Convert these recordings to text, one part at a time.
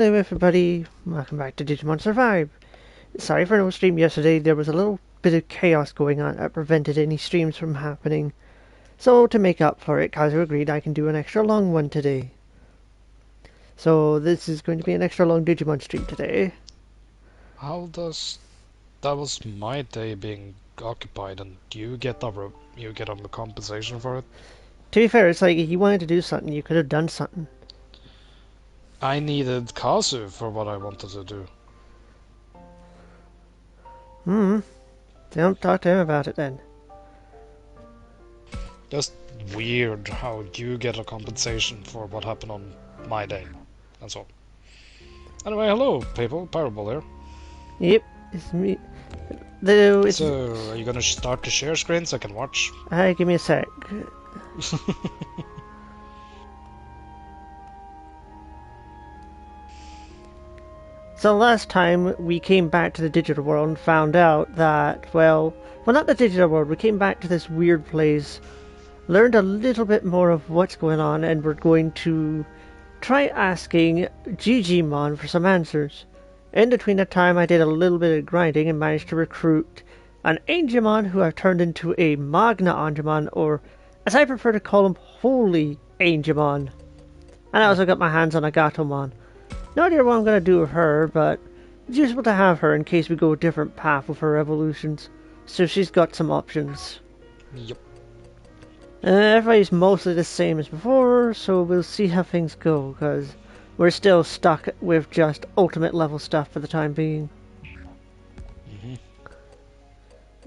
Hello everybody, welcome back to Digimon Survive. Sorry for no stream yesterday, there was a little bit of chaos going on that prevented any streams from happening. So to make up for it, Kazu agreed I can do an extra long one today. So this is going to be an extra long Digimon stream today. How does that was my day being occupied, and you get a compensation for it? To be fair, it's like if you wanted to do something, you could have done something. I needed Kazu for what I wanted to do. Don't talk to him about it then. Just weird how you get a compensation for what happened on my day. That's all. Anyway, hello people, Parable here. Yep, it's me. Though it's... So, are you gonna start the share screen so I can watch? give me a sec. So last time we came back to the digital world and found out that, well, not the digital world, we came back to this weird place, learned a little bit more of what's going on, and we're going to try asking Gigimon for some answers. In between that time I did a little bit of grinding and managed to recruit an Angemon who I've turned into a Magna Angemon, or as I prefer to call him, Holy Angemon. And I also got my hands on a Gatomon. No idea what I'm going to do with her, but it's useful to have her in case we go a different path with her evolutions. So she's got some options. Yep. Everybody's mostly the same as before, so we'll see how things go, because we're still stuck with just ultimate level stuff for the time being.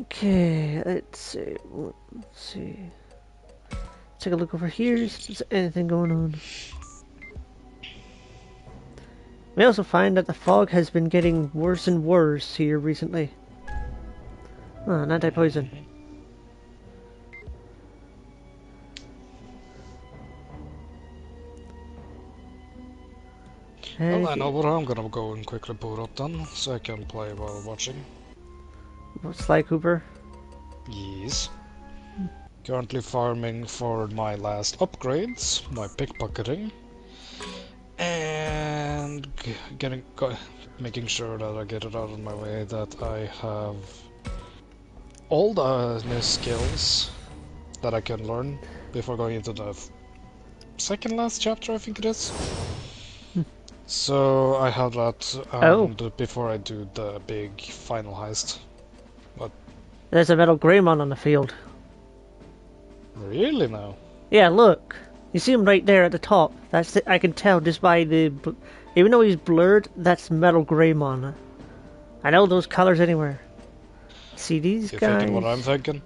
Okay, let's see. Take a look over here, if there's anything going on. We also find that the fog has been getting worse and worse here recently. Oh, an anti-poison. Well, I know what I'm gonna go and quickly boot up then, so I can play while watching. Sly Cooper? Yes. Currently farming for my last upgrades, my pickpocketing, and making sure that I get it out of my way that I have all the new skills that I can learn before going into the second last chapter, I think it is. So I have that before I do the big final heist. But there's a Metal Greymon on the field. Really now? Yeah, look. You see him right there at the top. That's I can tell just by the... Even though he's blurred, that's Metal Greymon. I know those colors anywhere. See these guys? You thinking what I'm thinking?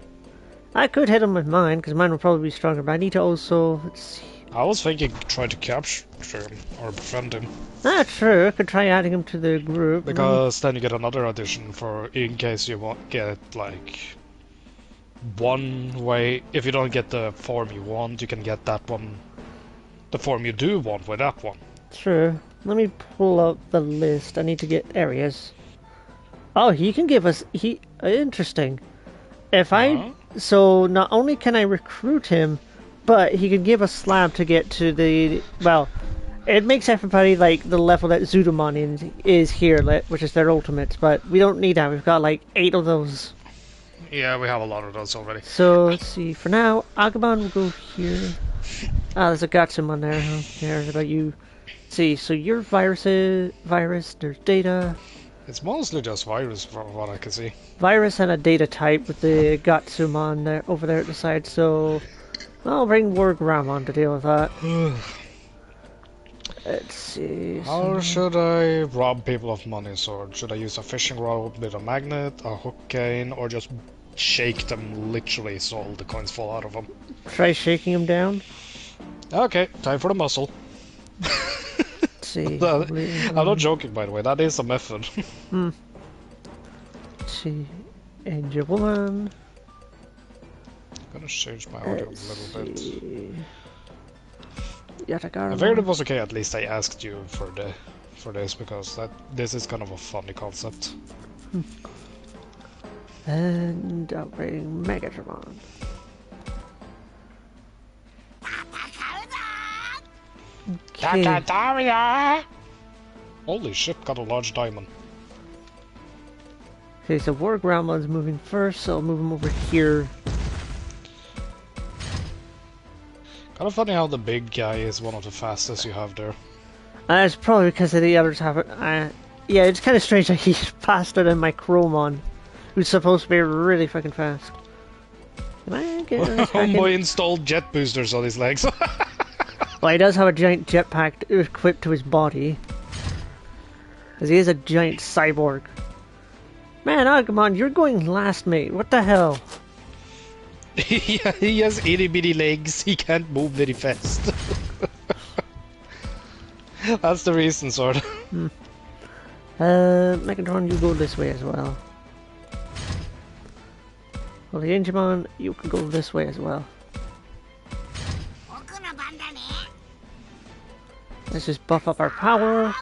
I could hit him with mine, because mine would probably be stronger, but I need to also... Let's see. I was thinking try to capture him, or befriend him. That's true, I could try adding him to the group. Because then you get another addition for in case you want get like one way. If you don't get the form you want, you can get that one, the form you do want with that one. True. Let me pull up the list. I need to get areas. Oh, he can give us... Interesting. If I... So, not only can I recruit him, but he can give a slab to get to the... Well, it makes everybody, like, the level that Zudomon is here, which is their ultimates, but we don't need that. We've got, like, 8 of those. Yeah, we have a lot of those already. So, let's see. For now, Agumon will go here. Ah, there's a Gatsumon there. Who cares about you? Let's see, so your virus, there's data. It's mostly just virus from what I can see. Virus and a data type with the Gatsumon there, over there at the side, so I'll bring Wargramon to deal with that. Let's see. How should I rob people of money, Sword? Should I use a fishing rod with a magnet, a hook cane, or just shake them literally so all the coins fall out of them? Try shaking them down. Okay, time for the muscle. Let's see. I'm not joking, by the way. That is a method. Let's see. Angel Woman. I'm gonna change my audio a little bit. Yatagara. I figured it was okay. At least I asked you for this because this is kind of a funny concept. And I'll bring Megatron. Okay. Holy shit, got a large diamond. Okay, so War Gremlin's moving first, so I'll move him over here. Kind of funny how the big guy is one of the fastest you have there. It's probably because the others have it. Yeah, it's kind of strange that he's faster than my Chromon, who's supposed to be really fucking fast. Can I get this back in? Homeboy installed jet boosters on his legs. Well, he does have a giant jetpack equipped to his body. Because he is a giant cyborg. Man, Agumon, you're going last, mate. What the hell? Yeah, he has itty bitty legs. He can't move very fast. That's the reason, sort of. Megatron, you go this way as well. Well, the Angemon, you can go this way as well. Let's just buff up our power.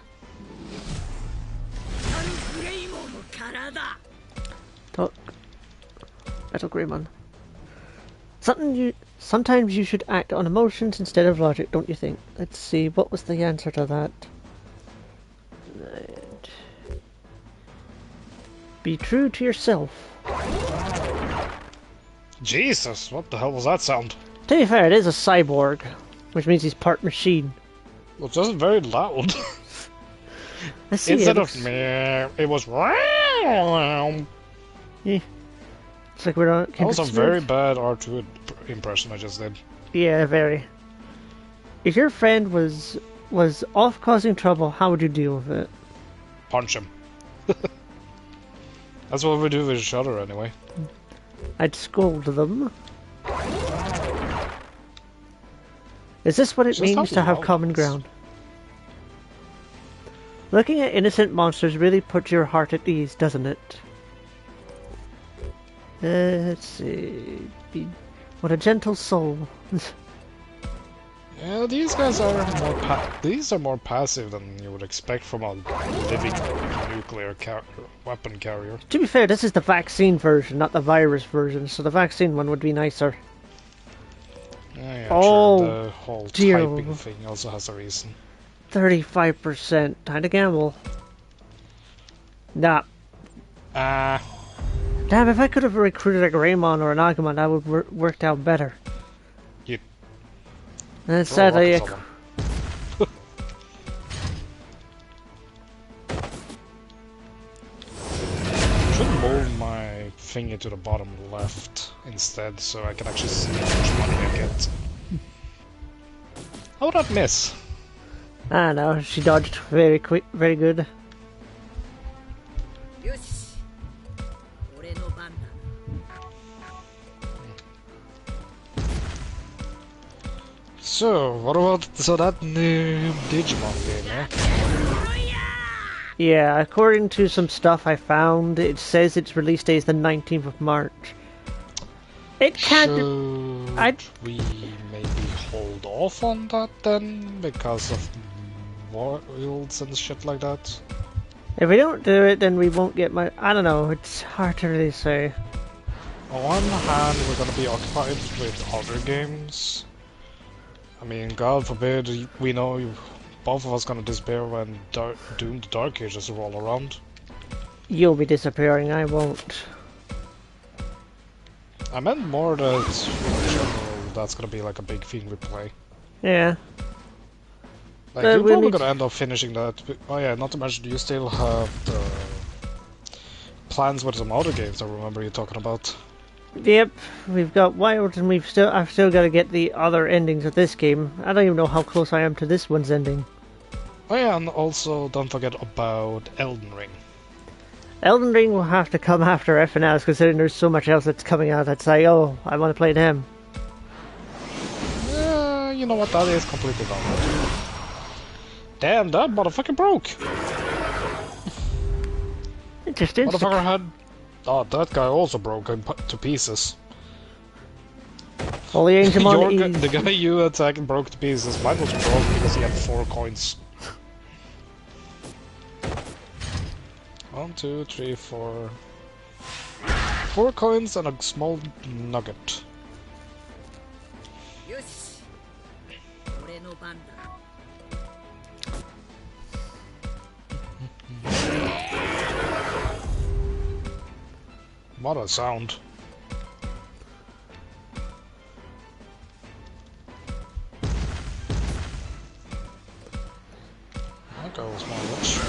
Talk. Battle Greymon. Sometimes you should act on emotions instead of logic, don't you think? Let's see, what was the answer to that? Right. Be true to yourself. Jesus, what the hell was that sound? To be fair, it is a cyborg, which means he's part machine. Well, it wasn't very loud. Let's see. Instead of meh, it was. Yeah. It's like we're on. That was a very bad R2 impression I just did. Yeah, very. If your friend was off causing trouble, how would you deal with it? Punch him. That's what we do with each other anyway. I'd scold them. Is this what it means to have common ground? Looking at innocent monsters really puts your heart at ease, doesn't it? Let's see. What a gentle soul. Yeah, these guys are more passive than you would expect from a living nuclear weapon carrier. To be fair, this is the vaccine version, not the virus version, so the vaccine one would be nicer. Yeah, oh, sure. The whole dear. typing thing also has a reason. 35%. Time to gamble. Nah. Damn, if I could have recruited a Greymon or an Agumon, that would worked out better. You And sadly, should move my finger to the bottom left instead, so I can actually see how much money I get. How would that miss? I don't know, she dodged very quick, very good. So, what about that new Digimon game, eh? Yeah, according to some stuff I found, it says its release day is the 19th of March. It can't... Should we maybe hold off on that then? Because of worlds and shit like that? If we don't do it, then we won't get my... I don't know, it's hard to really say. On one hand, we're gonna be occupied with other games. I mean, God forbid, we know both of us gonna disappear when Doom the Dark Ages roll around. You'll be disappearing, I won't. I meant more that, in general, that's gonna be like a big thing we play. Yeah. Like, you're probably gonna end up finishing that. Oh yeah, not to mention, you still have the plans with some other games I remember you talking about. Yep, we've got Wild and I've still got to get the other endings of this game. I don't even know how close I am to this one's ending. Oh yeah, and also don't forget about Elden Ring. Elden Ring will have to come after FNS, considering there's so much else that's coming out that's like, oh, I want to play them. You know what, that is completely valid. Damn, that motherfucker broke! Interesting. Motherfucker had... Oh, that guy also broke to pieces. Well, the Angemon the guy you attacked broke to pieces. Mine was broke because he had 4 coins. 1, 2, 3, 4... 4 coins and a small nugget. What a sound. That goes my watch.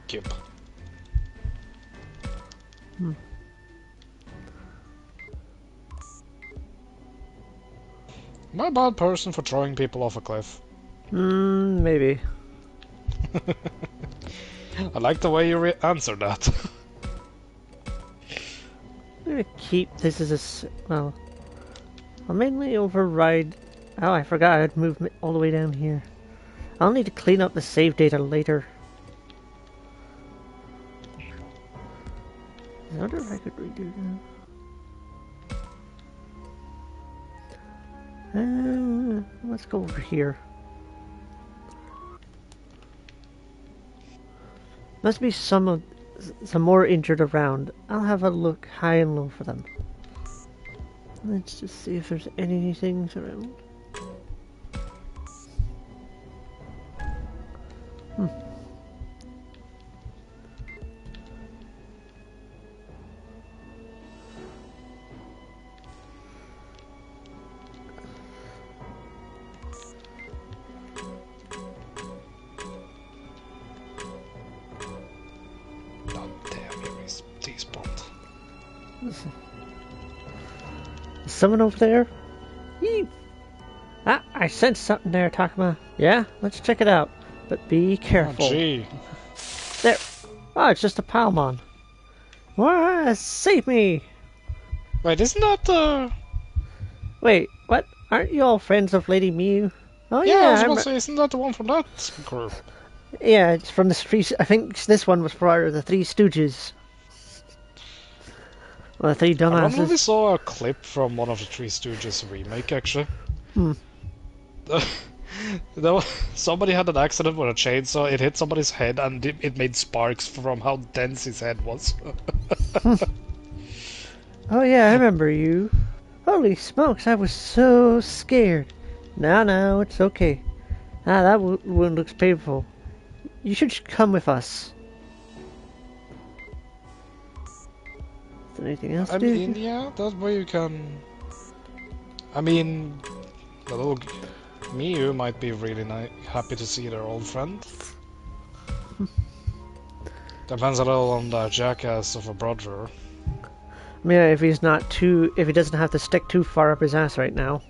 Kip. Am I a bad person for throwing people off a cliff? Maybe. I like the way you answered that. I'm gonna keep this as well. I'll mainly override. Oh, I forgot I'd moved all the way down here. I'll need to clean up the save data later. I wonder if I could redo that. Let's go over here. Must be some more injured around. I'll have a look high and low for them. Let's just see if there's anything around. Someone over there? Ah, I sense something there, Takuma. Yeah, let's check it out. But be careful. Oh, gee. There. Oh, it's just a Palmon. Wah, save me! Wait, isn't that Wait, what? Aren't you all friends of Lady Miu? Oh yeah, I was yeah, about to say, isn't that the one from that group? yeah, it's from the Three. I think this one was for the Three Stooges. Well, the Three I remember we Dumbasses. saw a clip from one of the Three Stooges remake, actually. Somebody had an accident with a chainsaw, it hit somebody's head, and it made sparks from how dense his head was. Oh yeah, I remember you. Holy smokes, I was so scared. No, it's okay. Ah, that wound looks painful. You should come with us. Is there anything else to do? mean, yeah, that way you can... I mean, the little Miu might be really happy to see their old friend. Depends a little on the jackass of a brother. I mean, if he doesn't have to stick too far up his ass right now.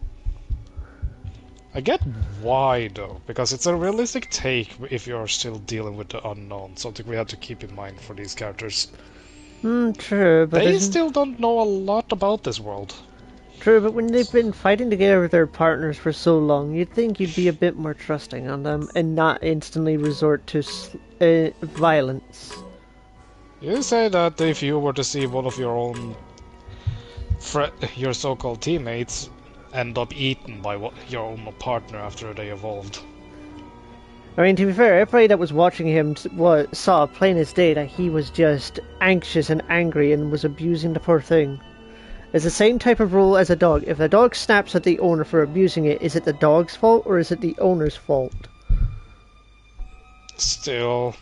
I get why, though, because it's a realistic take if you're still dealing with the unknown, something we have to keep in mind for these characters. True, but They still don't know a lot about this world. True, but when they've been fighting together with their partners for so long, you'd think you'd be a bit more trusting on them and not instantly resort to violence. You say that if you were to see one of your own your so-called teammates end up eaten by your own partner after they evolved. I mean, to be fair, everybody that was watching him saw plain as day that he was just anxious and angry and was abusing the poor thing. It's the same type of rule as a dog. If a dog snaps at the owner for abusing it, is it the dog's fault or is it the owner's fault? Still,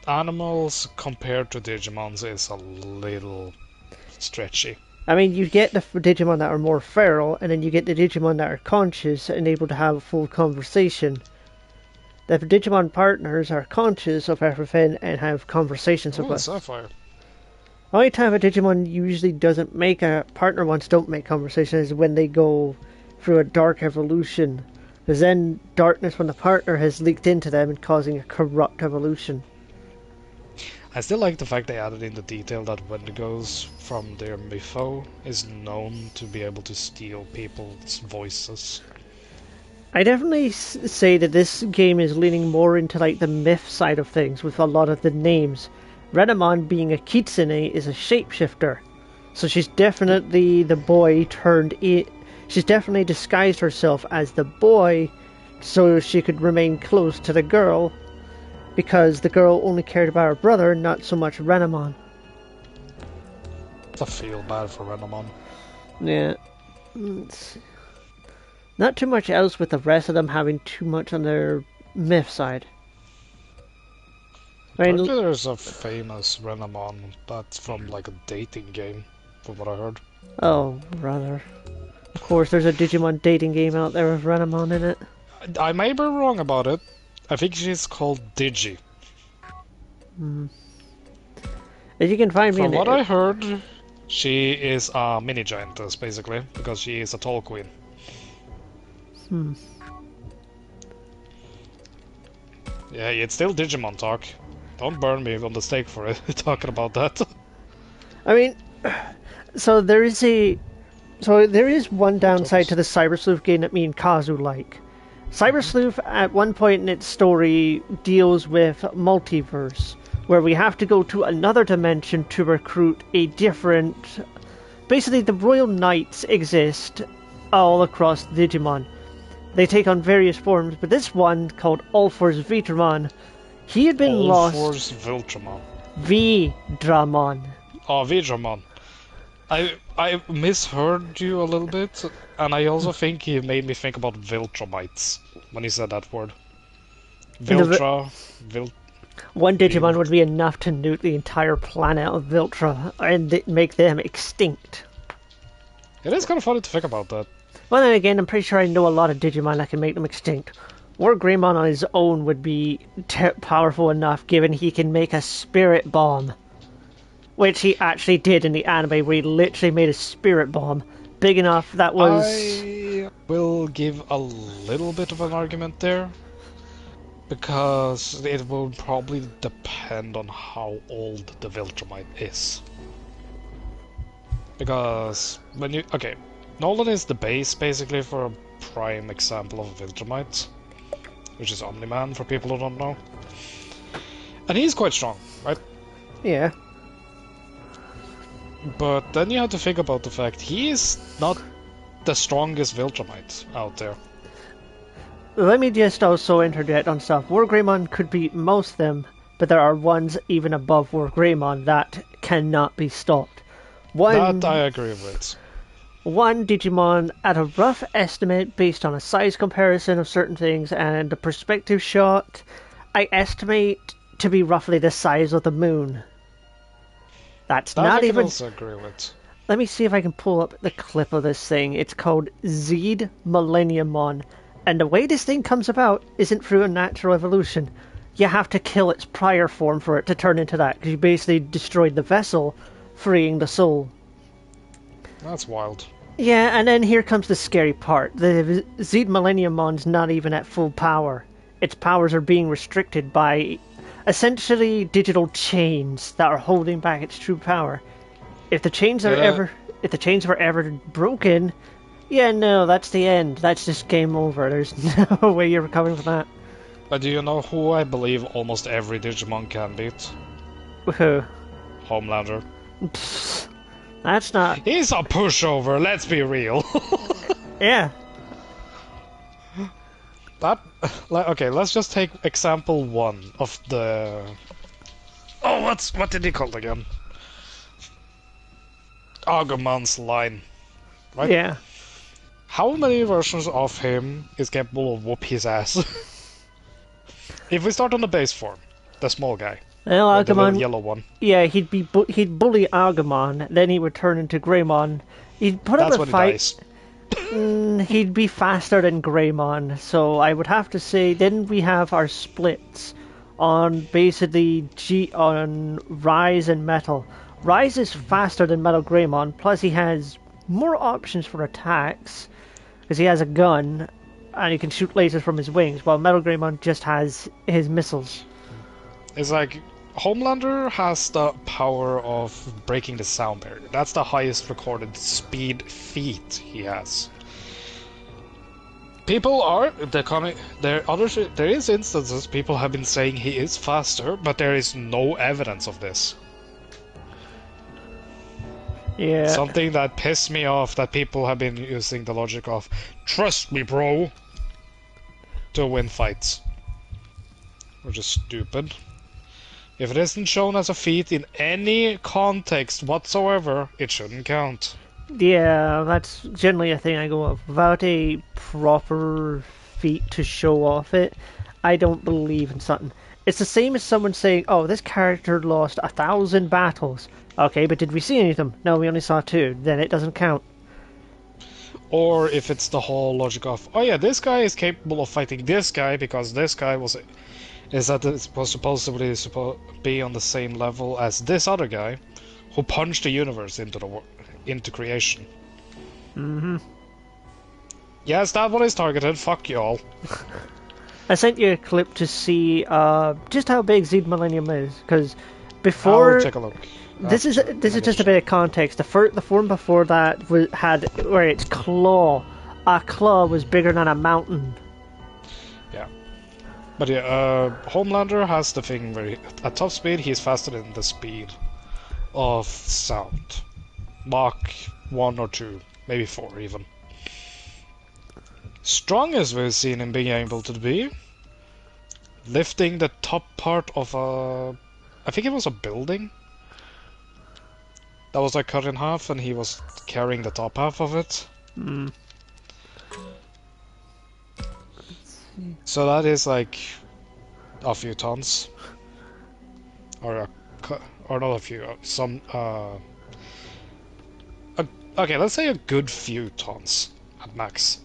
animals compared to Digimons is a little stretchy. I mean, you get the Digimon that are more feral, and then you get the Digimon that are conscious and able to have a full conversation. The Digimon partners are conscious of everything and have conversations with us. Sapphire. Only time a Digimon usually doesn't make a partner ones don't make conversation is when they go through a dark evolution. Because then darkness from the partner has leaked into them and causing a corrupt evolution. I still like the fact they added in the detail that Wendigos from their mytho is known to be able to steal people's voices. I definitely say that this game is leaning more into like the myth side of things with a lot of the names. Renamon being a kitsune is a shapeshifter. So she's definitely the boy turned it. She's definitely disguised herself as the boy so she could remain close to the girl because the girl only cared about her brother, not so much Renamon. I feel bad for Renamon. Yeah. Not too much else with the rest of them having too much on their myth side. Apparently there's a famous Renamon that's from like a dating game, from what I heard. Oh, brother. Of course, there's a Digimon dating game out there with Renamon in it. I may be wrong about it. I think she's called Digi. If you can find me From in what I heard, she is a mini giantess, basically, because she is a tall queen. Yeah, it's still Digimon talk. Don't burn me on the stake for it, talking about that. I mean, so there is one downside to the Cyber Sleuth game that me and Kazu like. Cyber Sleuth, at one point in its story, deals with multiverse, where we have to go to another dimension to recruit a different... Basically, the Royal Knights exist all across Digimon. They take on various forms, but this one, called Ulfor's Vitramon, he had been lost... Ulfor's Viltramon. Vidramon. Oh, Vidramon. I misheard you a little bit, and I also think he made me think about Viltramites when he said that word. Viltra, One Digimon would be enough to nuke the entire planet of Viltra and make them extinct. It is kind of funny to think about that. Well, then again, I'm pretty sure I know a lot of Digimon that can make them extinct. War Greymon on his own would be powerful enough, given he can make a spirit bomb. Which he actually did in the anime, where he literally made a spirit bomb big enough that was... I will give a little bit of an argument there, because it will probably depend on how old the Viltrumite is. Because when you... Okay, Nolan is the base, basically, for a prime example of a Viltrumite, which is Omni-Man, for people who don't know. And he's quite strong, right? Yeah. But then you have to think about the fact he is not the strongest Viltrumite out there. Let me just also interject on stuff. War Greymon could beat most of them, but there are ones even above War Greymon that cannot be stopped. That I agree with. One Digimon, at a rough estimate based on a size comparison of certain things and a perspective shot, I estimate to be roughly the size of the moon. That's that not I even... also agree with. Let me see if I can pull up the clip of this thing. It's called Zed Millenniumon. And the way this thing comes about isn't through a natural evolution. You have to kill its prior form for it to turn into that, because you basically destroyed the vessel, freeing the soul. That's wild. Yeah, and then here comes the scary part. The Zed Millenniumon's not even at full power. Its powers are being restricted by essentially digital chains that are holding back its true power. If the chains are ever broken, yeah, no, that's the end. That's just game over. There's no way you're recovering from that. But do you know who I believe almost every Digimon can beat? Woohoo. Homelander. Pfft, that's not... He's a pushover, let's be real. Yeah. Okay, let's just take example 1 of the... Oh, what did he call it again? Agumon's line. Right? Yeah. How many versions of him is capable of whoop his ass? If we start on the base form, the small guy. Well, the Agumon... yellow one. Yeah, he'd bully Agumon, then he would turn into Greymon. He'd put That's up a when he fight... dies. He'd be faster than Greymon, so I would have to say then we have our splits on basically on Rise and Metal. Rise is faster than Metal Greymon, plus he has more options for attacks, because he has a gun, and he can shoot lasers from his wings, while Metal Greymon just has his missiles. It's like, Homelander has the power of breaking the sound barrier. That's the highest recorded speed feat he has. People are the comic. There is instances people have been saying he is faster, but there is no evidence of this. Yeah. Something that pissed me off that people have been using the logic of "trust me, bro" to win fights, which is stupid. If it isn't shown as a feat in any context whatsoever, it shouldn't count. Yeah, that's generally a thing I go of. Without a proper feat to show off it, I don't believe in something. It's the same as someone saying, oh, this character lost 1,000 battles. Okay, but did we see any of them? No, we only saw 2. Then it doesn't count. Or if it's the whole logic of, oh yeah, this guy is capable of fighting this guy because this guy is supposedly be on the same level as this other guy who punched the universe into creation. Mm-hmm. Yes, that one is targeted. Fuck y'all. I sent you a clip to see just how big Zed Millennium is, because before... I'll take a look. This is just a bit of context. The form before that had where its claw, a claw was bigger than a mountain. Yeah, but yeah, Homelander has the thing where at top speed he's faster than the speed of sound, Mach 1 or 2, maybe 4 even. Strongest we've seen him being able to be lifting the top part of I think it was a building. That was like cut in half, and he was carrying the top half of it. Mm. So that is like a few tons, or not a few, some. Okay, let's say a good few tons at max.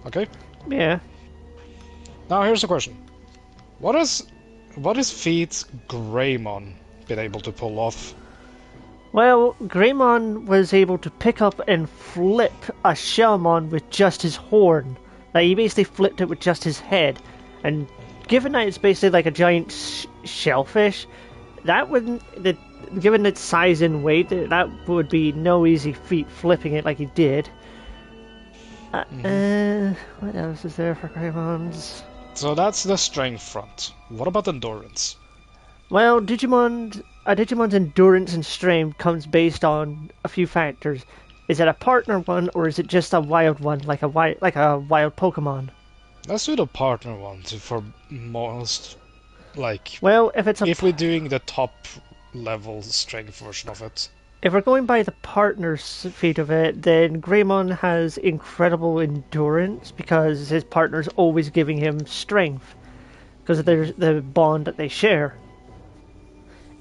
Okay. Yeah. Now here's the question: what is feats Greymon been able to pull off? Well, Greymon was able to pick up and flip a Shellmon with just his horn. Like, he basically flipped it with just his head. And given that it's basically like a giant shellfish, that wouldn't... given its size and weight, that would be no easy feat flipping it like he did. What else is there for Greymons? So that's the strength front. What about endurance? Well, Digimon's endurance and strength comes based on a few factors. Is it a partner one, or is it just a wild one, like a wild Pokemon? Let's do the partner one for most, like... Well, if we're doing the top level strength version of it. If we're going by the partner's feat of it, then Greymon has incredible endurance because his partner's always giving him strength because of the bond that they share.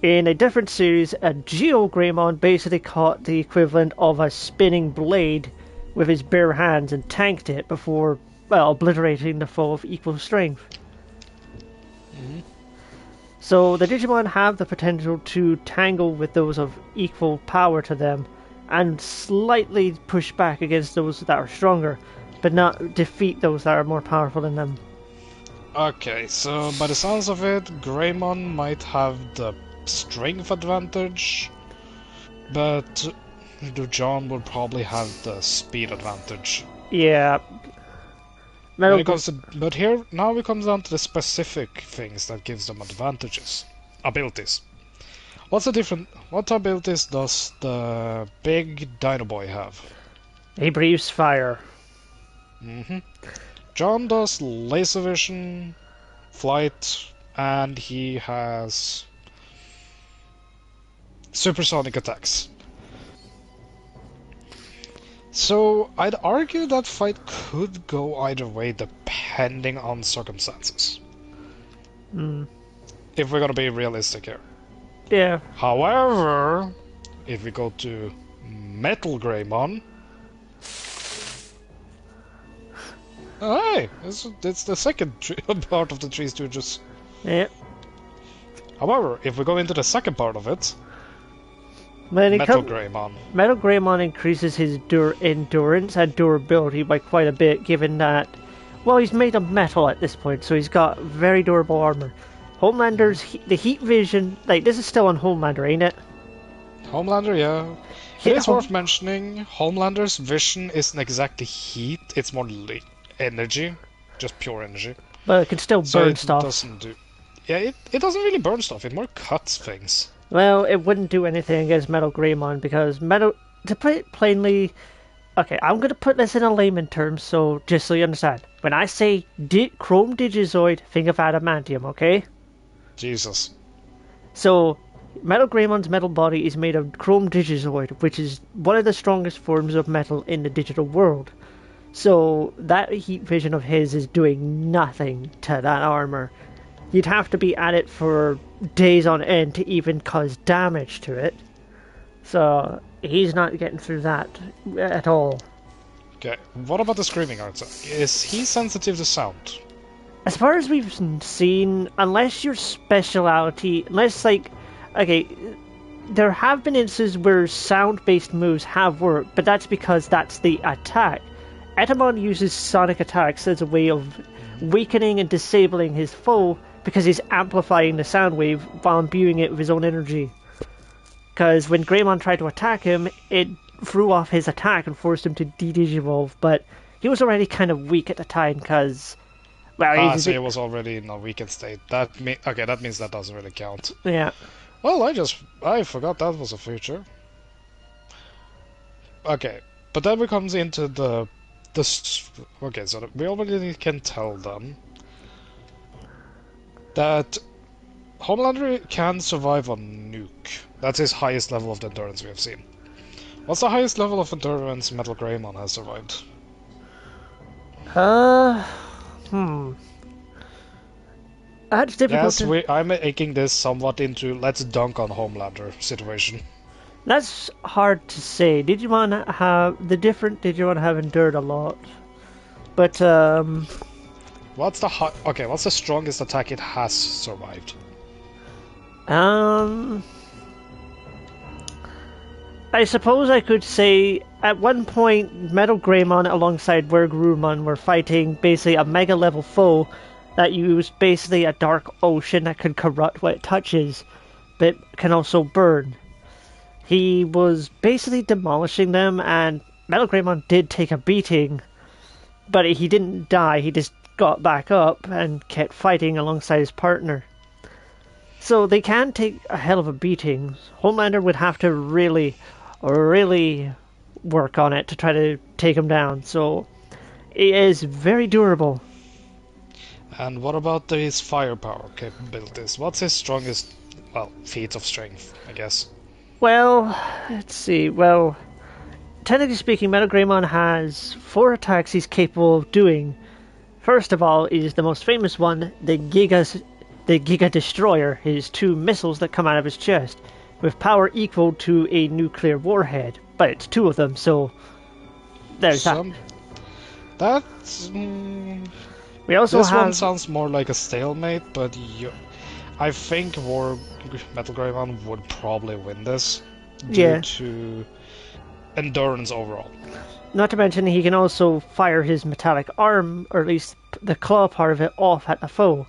In a different series, a Geo Greymon basically caught the equivalent of a spinning blade with his bare hands and tanked it before, well, obliterating the foe of equal strength. Mm-hmm. So the Digimon have the potential to tangle with those of equal power to them and slightly push back against those that are stronger, but not defeat those that are more powerful than them. Okay, so by the sounds of it, Greymon might have the strength advantage, but John would probably have the speed advantage. Yeah. But here now it comes down to the specific things that gives them abilities. What abilities does the big Dino Boy have? He breathes fire. Mm-hmm. John does laser vision, flight, and he has supersonic attacks. So I'd argue that fight could go either way depending on circumstances. If we're gonna be realistic here. Yeah. However, if we go to Metal Greymon... Hey! It's the second part of the Three Stooges. Yeah. However, if we go into the second part of it... Metal Greymon increases his endurance and durability by quite a bit, given that, well, he's made of metal at this point, so he's got very durable armor. Homelander's the heat vision, like, this is still on Homelander, ain't it? Homelander, yeah. It is worth mentioning, Homelander's vision isn't exactly heat, it's more energy, just pure energy. But it can still So burn it stuff. doesn't do. Yeah, it doesn't really burn stuff. It more cuts things. Well, it wouldn't do anything against Metal Greymon because Metal. To put it plainly, okay, I'm gonna put this in a layman term, so just so you understand. When I say Chrome Digizoid, think of adamantium, okay? Jesus. So, Metal Greymon's metal body is made of Chrome Digizoid, which is one of the strongest forms of metal in the digital world. So, that heat vision of his is doing nothing to that armor. You'd have to be at it for days on end to even cause damage to it. So, he's not getting through that at all. Okay, what about the Screaming Archer? Is he sensitive to sound? As far as we've seen, unless your speciality, unless like, okay, there have been instances where sound-based moves have worked, but that's because that's the attack. Etamon uses sonic attacks as a way of weakening and disabling his foe because he's amplifying the sound wave while imbuing it with his own energy. Because when Greymon tried to attack him, it threw off his attack and forced him to de-digivolve, but he was already kind of weak at the time because... Well, so he was already in a weakened state. Okay, that means that doesn't really count. Yeah. Well, I forgot that was a feature. Okay, but then we comes into okay, so we already can tell them that Homelander can survive on Nuke. That's his highest level of endurance we have seen. What's the highest level of endurance Metal Greymon has survived? That's difficult. Yes, I'm making this somewhat into let's dunk on Homelander situation. That's hard to say. The different Digimon have endured a lot, but what's the strongest attack it has survived? I suppose I could say at one point Metal Greymon alongside Wergrumon were fighting basically a mega level foe that used basically a dark ocean that could corrupt what it touches, but can also burn. He was basically demolishing them, and Metal Greymon did take a beating, but he didn't die, he just got back up and kept fighting alongside his partner. So they can take a hell of a beating. Homelander would have to really work on it to try to take him down, so it is very durable. And what about his firepower capabilities? What's his strongest, feat of strength, I guess? Well, let's see. Well, technically speaking, Metal Greymon has 4 attacks he's capable of doing. First of all is the most famous one, the Giga Destroyer, his 2 missiles that come out of his chest, with power equal to a nuclear warhead. But it's 2 of them, so there's that. That's... We also this have... one sounds more like a stalemate, but I think Metal Greymon would probably win this due to endurance overall. Not to mention he can also fire his metallic arm, or at least the claw part of it, off at the foe.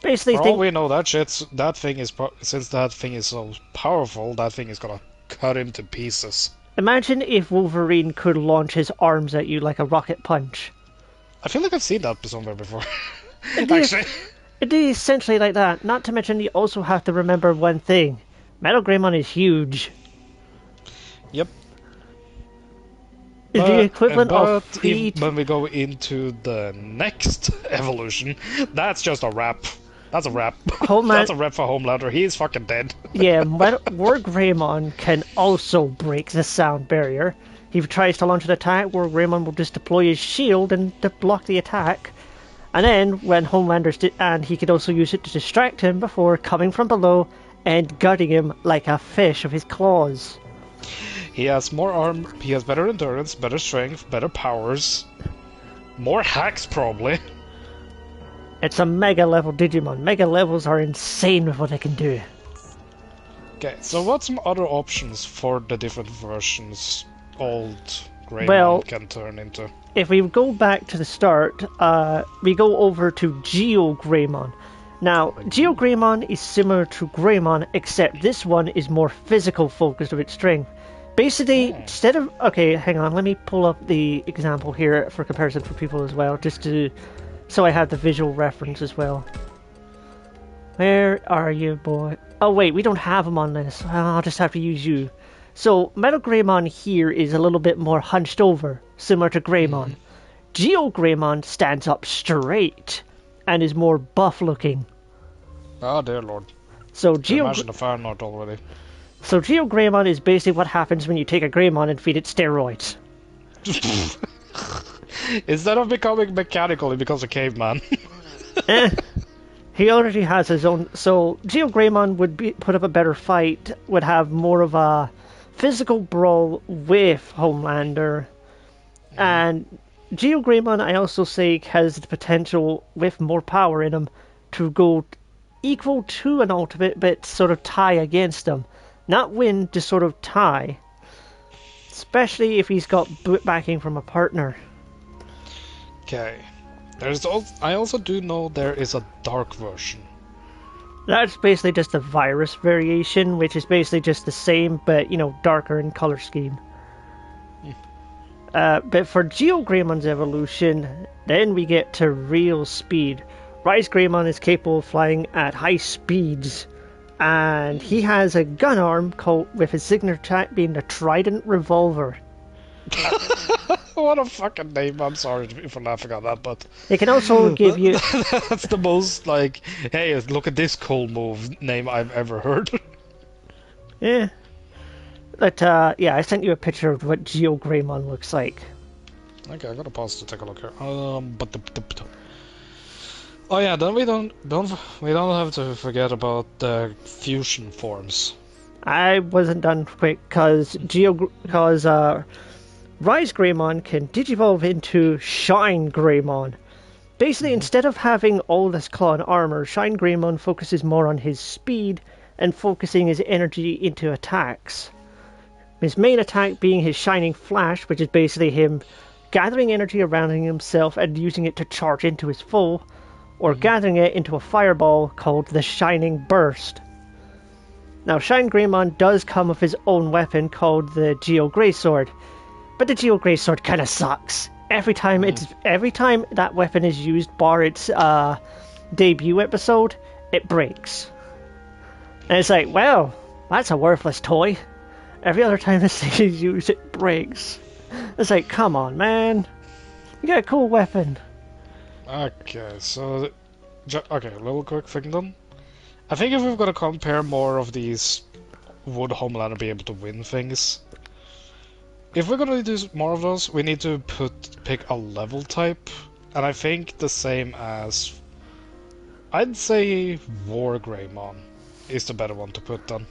Basically, For all we know, since that thing is so powerful, that thing is gonna cut him to pieces. Imagine if Wolverine could launch his arms at you like a rocket punch. I feel like I've seen that somewhere before. Actually. It is essentially like that. Not to mention you also have to remember one thing. Metal Greymon is huge. Yep. The equivalent of when we go into the next evolution, that's just a wrap. That's a wrap. That's a wrap for Homelander. He is fucking dead. Yeah, Wergrumon can also break the sound barrier. If he tries to launch an attack, Wergrumon will just deploy his shield and block the attack. And then, when Homelander's he could also use it to distract him before coming from below and gutting him like a fish with his claws. He has more arm, he has better endurance, better strength, better powers, more hacks probably. It's a mega level Digimon. Mega levels are insane with what they can do. Okay, so what's some other options for the different versions old Greymon can turn into? If we go back to the start, we go over to Geo Greymon. Now, Geo Greymon is similar to Greymon, except this one is more physical focused of its strength. Basically, instead of... Okay, hang on. Let me pull up the example here for comparison for people as well, just to... So I have the visual reference as well. Where are you, boy? Oh, wait, we don't have him on this. Well, I'll just have to use you. So, Metal Greymon here is a little bit more hunched over, similar to Greymon. Geo Greymon stands up straight and is more buff looking. Oh, dear lord. So, Imagine the fan art already. So Geo Greymon is basically what happens when you take a Greymon and feed it steroids. Instead of becoming mechanical, he becomes a caveman. He already has his own... So Geo Greymon would put up a better fight, would have more of a physical brawl with Homelander. And Geo Greymon, I also say, has the potential, with more power in him, to go equal to an ultimate, but sort of tie against him. Not win, just sort of tie. Especially if he's got backing from a partner. Okay. I also do know there is a dark version. That's basically just a virus variation, which is basically just the same, but, you know, darker in color scheme. But for Geo Greymon's evolution, then we get to real speed. Rise Greymon is capable of flying at high speeds. And he has a gun arm with his signature attack being the Trident Revolver. What a fucking name. I'm sorry for laughing at that, but... It can also give you... That's the most, like, hey, look at this cool move name I've ever heard. Yeah. But, yeah, I sent you a picture of what Geo Greymon looks like. Okay, I gotta pause to take a look here. Oh yeah, then we don't have to forget about the fusion forms. I wasn't done quick because Rise Greymon can digivolve into Shine Greymon. Basically, instead of having all this claw and armor, Shine Greymon focuses more on his speed and focusing his energy into attacks. His main attack being his Shining Flash, which is basically him gathering energy around himself and using it to charge into his foe, or gathering it into a fireball called the Shining Burst. Now, Shine Greymon does come with his own weapon called the Geo Greysword, but the Geo Greysword kind of sucks. Every time that weapon is used, bar its debut episode, it breaks. And it's like, well, that's a worthless toy. Every other time this thing is used, it breaks. It's like, come on, you got a cool weapon. Okay, so... Okay, a little quick thing then. I think if we've got to compare more of these, would Homelander be able to win things? If we're gonna do more of those, we need to pick a level type. And I think the same as... I'd say War Greymon is the better one to put on.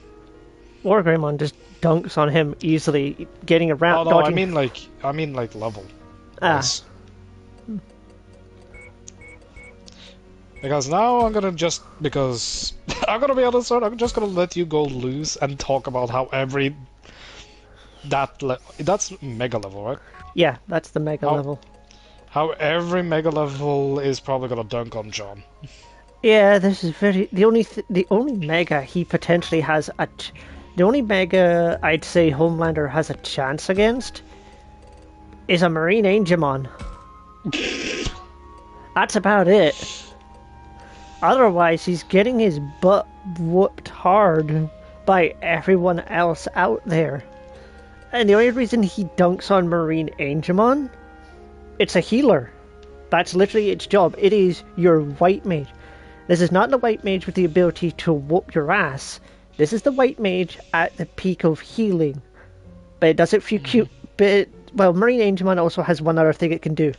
War Greymon just dunks on him easily, getting around, no, dodging... I mean like level. Ah. Yes. Because now I'm gonna I'm gonna be honest, I'm just gonna let you go loose and talk about how that's mega level, right? Yeah, that's the mega level. How every mega level is probably gonna dunk on John. Yeah, this is the only mega he potentially has the only mega I'd say Homelander has a chance against is a Marine Angemon. That's about it. Otherwise, he's getting his butt whooped hard by everyone else out there. And the only reason he dunks on Marine Angemon, it's a healer. That's literally its job. It is your white mage. This is not the white mage with the ability to whoop your ass. This is the white mage at the peak of healing. But it does it for you cute. But, well, Marine Angemon also has one other thing it can do.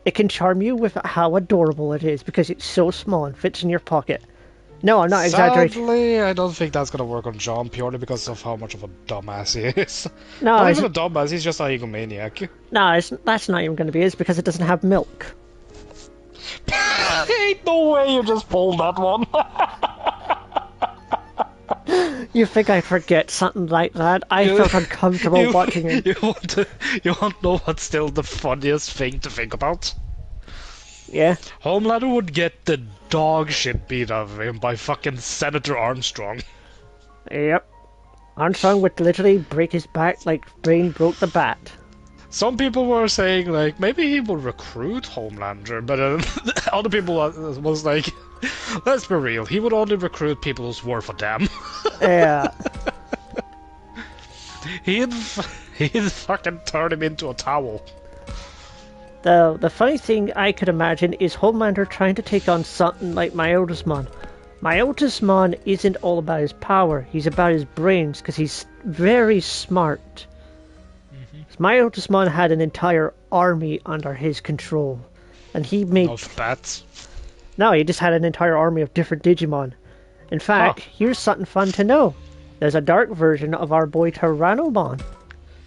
It can charm you with how adorable it is because it's so small and fits in your pocket. No, I'm not exaggerating. Sadly, I don't think that's gonna work on John purely because of how much of a dumbass he is. No, not even a dumbass, he's just a egomaniac. No, that's not even going to be it. It's because it doesn't have milk. Ain't no way you just pulled that one. You think I'd forget something like that? I felt uncomfortable watching it. You want to know what's still the funniest thing to think about? Yeah? Homelander would get the dog shit beat out of him by fucking Senator Armstrong. Yep. Armstrong would literally break his back like Brain broke the bat. Some people were saying like maybe he will recruit Homelander, but other people was like, let's be real, he would only recruit people who's worth a damn. Yeah. he'd fucking turn him into a towel. The funny thing I could imagine is Homelander trying to take on something like Myotismon. Myotismon isn't all about his power, he's about his brains, because he's very smart. Myotismon had an entire army under his control, and he made... Of bats? No, he just had an entire army of different Digimon. In fact, here's something fun to know. There's a dark version of our boy Tyrannomon,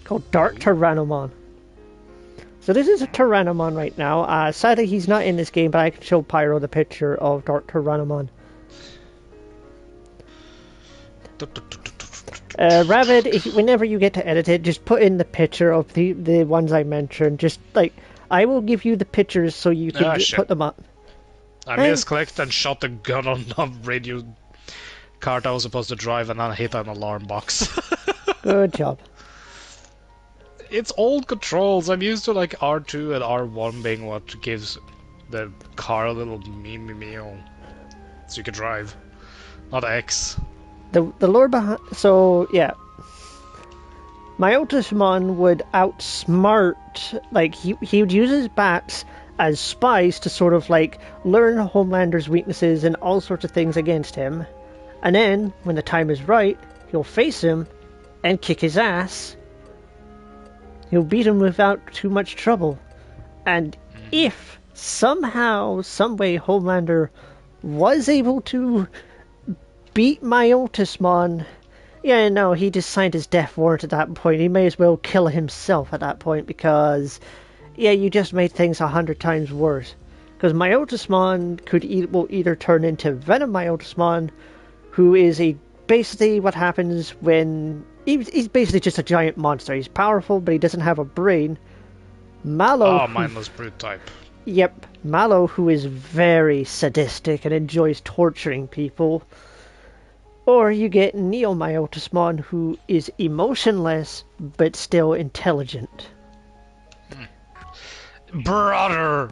called Dark Tyrannomon. So this is a Tyrannomon right now. Sadly, he's not in this game, but I can show Pyro the picture of Dark Tyrannomon. Rabbit, whenever you get to edit it, just put in the picture of the ones I mentioned. Just, like, I will give you the pictures so you can put them up. I misclicked and shot the gun on the radio cart I was supposed to drive and then hit an alarm box. Good job. It's old controls. I'm used to like R2 and R1 being what gives the car a little meow so you can drive. Not X. The lore behind... So, yeah. Myotismon would outsmart... Like, he would use his bats as spies to sort of, like, learn Homelander's weaknesses and all sorts of things against him. And then, when the time is right, he'll face him and kick his ass. He'll beat him without too much trouble. And if somehow, someway, Homelander was able to beat Myotismon, yeah, no, he just signed his death warrant at that point. He may as well kill himself at that point because, yeah, you just made things 100 times worse. Because Myotismon will either turn into Venom Myotismon, who is basically what happens when... He's basically just a giant monster. He's powerful, but he doesn't have a brain. Mallow... mindless brute type. Yep. Mallow, who is very sadistic and enjoys torturing people. Or you get Neo-Myotismon, who is emotionless, but still intelligent. Brother!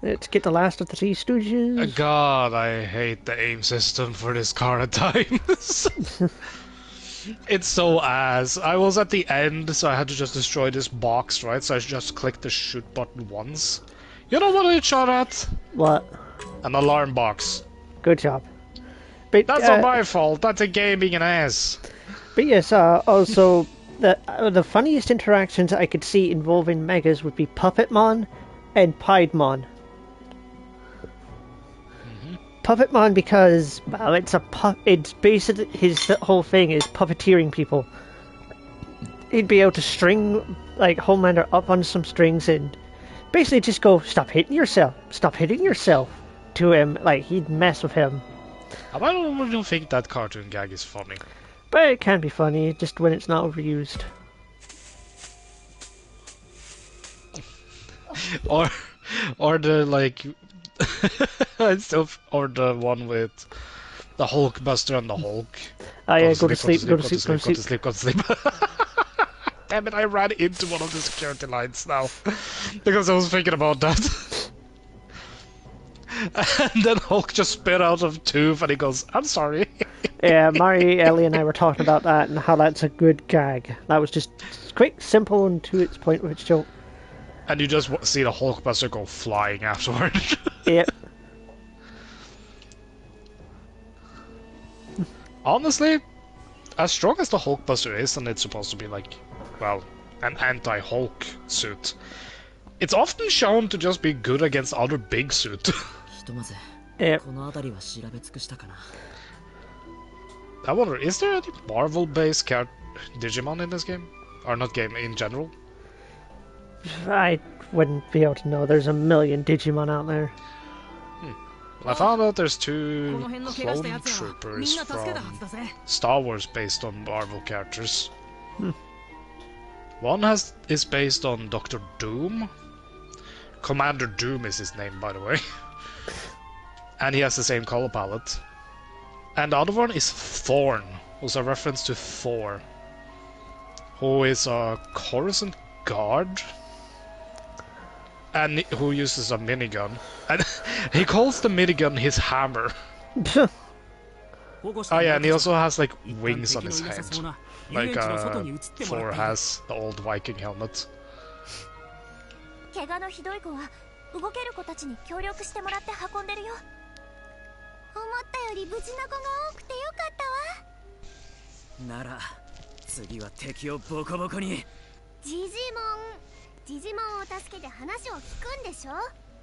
Let's get the last of the Three Stooges. God, I hate the aim system for this car at times. It's so ass. I was at the end, so I had to just destroy this box, right? So I just clicked the shoot button once. You know what I shot at? What? An alarm box. Good job. But, that's not my fault. That's a game being an ass. But yes, also, the funniest interactions I could see involving Megas would be Puppetmon and Piedmon. Puppetmon because, well, it's basically, his whole thing is puppeteering people. He'd be able to string, like, Homelander up on some strings and basically just go, stop hitting yourself to him. Like, he'd mess with him. I don't think that cartoon gag is funny. But it can be funny, just when it's not overused. or the, like... or the one with the Hulkbuster and the Hulk. Oh yeah, go to sleep. Damn it, I ran into one of the security lines now. Because I was thinking about that. And then Hulk just spit out of tooth and he goes, I'm sorry. Yeah, Mari, Ellie and I were talking about that and how that's a good gag. That was just quick, simple and to its point with its joke. And you just see the Hulkbuster go flying afterward. Yep. Honestly, as strong as the Hulkbuster is, and it's supposed to be like, well, an anti-Hulk suit, it's often shown to just be good against other big suit. Yep. I wonder, is there any Marvel-based Digimon in this game? Or not game, in general? I wouldn't be able to know. There's a million Digimon out there. Well, I found out there's 2 clone troopers from Star Wars based on Marvel characters. One is based on Dr. Doom. Commander Doom is his name, by the way. And he has the same color palette. And the other one is Thorn. was a reference to Thor, who is a Coruscant guard and who uses a minigun. And he calls the minigun his hammer. Oh yeah, and he also has like wings on his head, like Thor has the old Viking helmet. 怪我のひどい子は動ける子たちに協力してもらって運んでるよ。思ったより無事な子が多くてよかったわ。なら次は敵をボコボコに。ジジモンを助けて話を聞くんでしょ。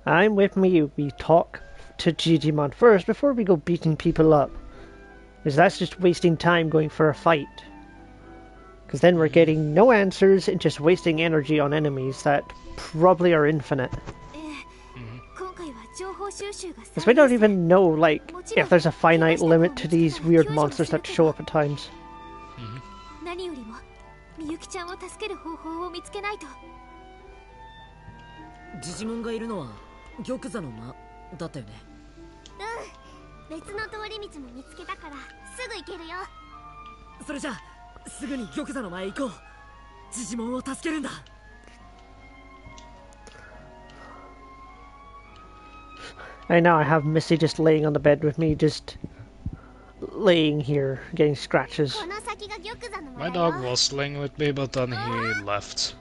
I'm with me. We talk to Jijimon first before we go beating people up. Because that's just wasting time going for a fight. Because then we're getting no answers and just wasting energy on enemies that probably are infinite. Because we don't even know, like, if there's a finite limit to these weird monsters that show up at times. 何よりもみゆきちゃんを助ける方法を見つけないと。ジジモンがいるのは玉座の間だったよね。うん、別の通り道も見つけたからすぐ行けるよ。それじゃあすぐに玉座の前行こう。ジジモンを助けるんだ。And now I have Missy just laying on the bed with me, just laying here, getting scratches. My dog was laying with me, but then he left.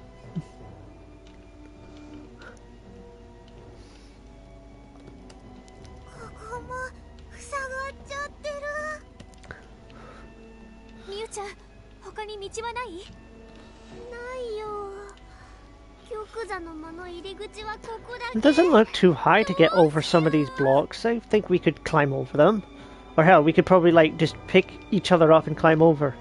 It doesn't look too high to get over some of these blocks. I think we could climb over them. Or hell, we could probably like just pick each other up and climb over.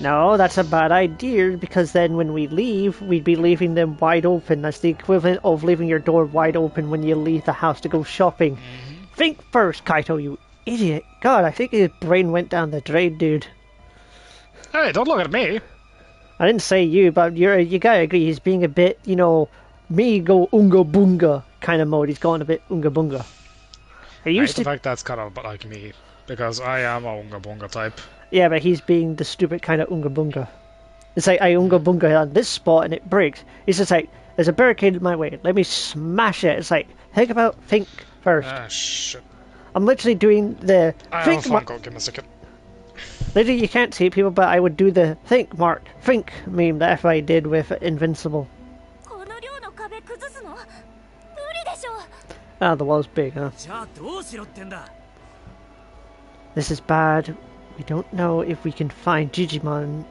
No, that's a bad idea, because then when we leave, we'd be leaving them wide open. That's the equivalent of leaving your door wide open when you leave the house to go shopping. Think first, Kaito, you idiot. God, I think his brain went down the drain, dude. Hey, don't look at me. I didn't say you, but you gotta agree, he's being a bit, you know, me go unga bunga kind of mode. He's going a bit unga bunga. In fact, that's kind of like me, because I am a unga bunga type. Yeah, but he's being the stupid kind of unga bunga. It's like, I unga bunga on this spot and it breaks. He's just like, there's a barricade in my way, let me smash it. It's like, think first. Ah, shit. I'm literally doing the... I have a phone call, give me a second. Literally, you can't see it, people, but I would do the think meme that FI did with Invincible. Ah, the wall's big, huh? This is bad. We don't know if we can find Jijimon,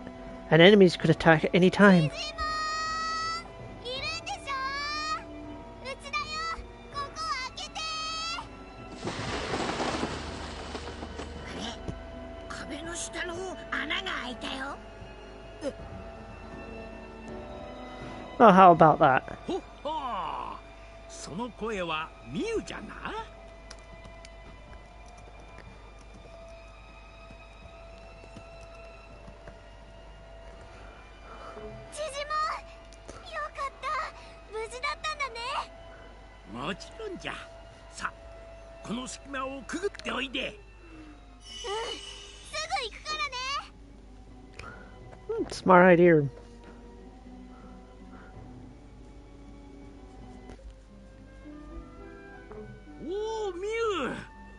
and enemies could attack at any time. Oh, how about that? その声はミュウじゃな。ジジモン、よかった。無事だったんだね。もちろんじゃ。さあ、この隙間をくぐっておいで。すぐ行くからね。Smart idea.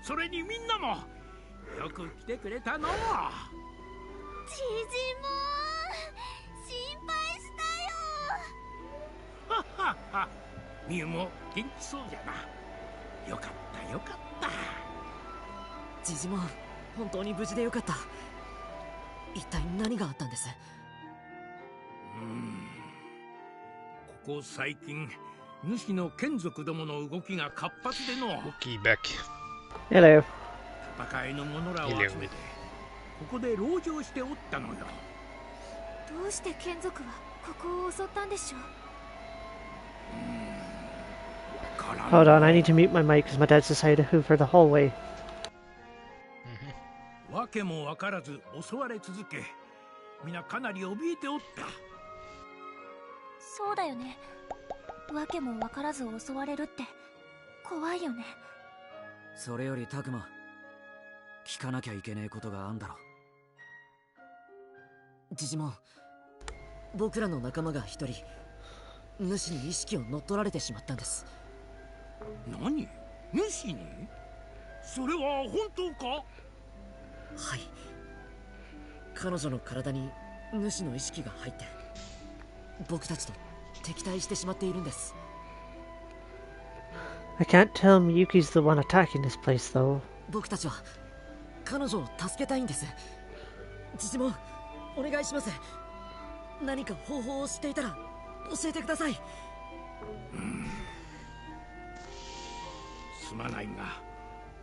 それにみんなもよく来てくれたの。ジジモン、心配したよ。はっはっは。ミュウも元気そうじゃな。よかったよかった。ジジモン、本当に無事でよかった。一体何があったんです？ここ最近、主の眷属どもの動きが活発での。Hello. 戦いの者らを集めて、ここで籠城しておったのよ。どうして眷属はここを襲ったんでしょう。Hold on, I need to mute my mic because my dad's decided to hoover the hallway. わけもわからず襲われ続け、皆かなり怯えておった。そうだよね。わけもわからず襲われるって怖いよね。それよりタクマ、聞かなきゃいけねえことがあんだろ。ジジモン、僕らの仲間が一人主に意識を乗っ取られてしまったんです。何？主に？それは本当か？はい、彼女の体に主の意識が入って僕たちと敵対してしまっているんです。 I can't tell Miyuki's the one attacking this place, though. 僕たちは彼女を助けたいんです。ジジモン、お願いします。何か方法を知っていたら教えてください。すまないが、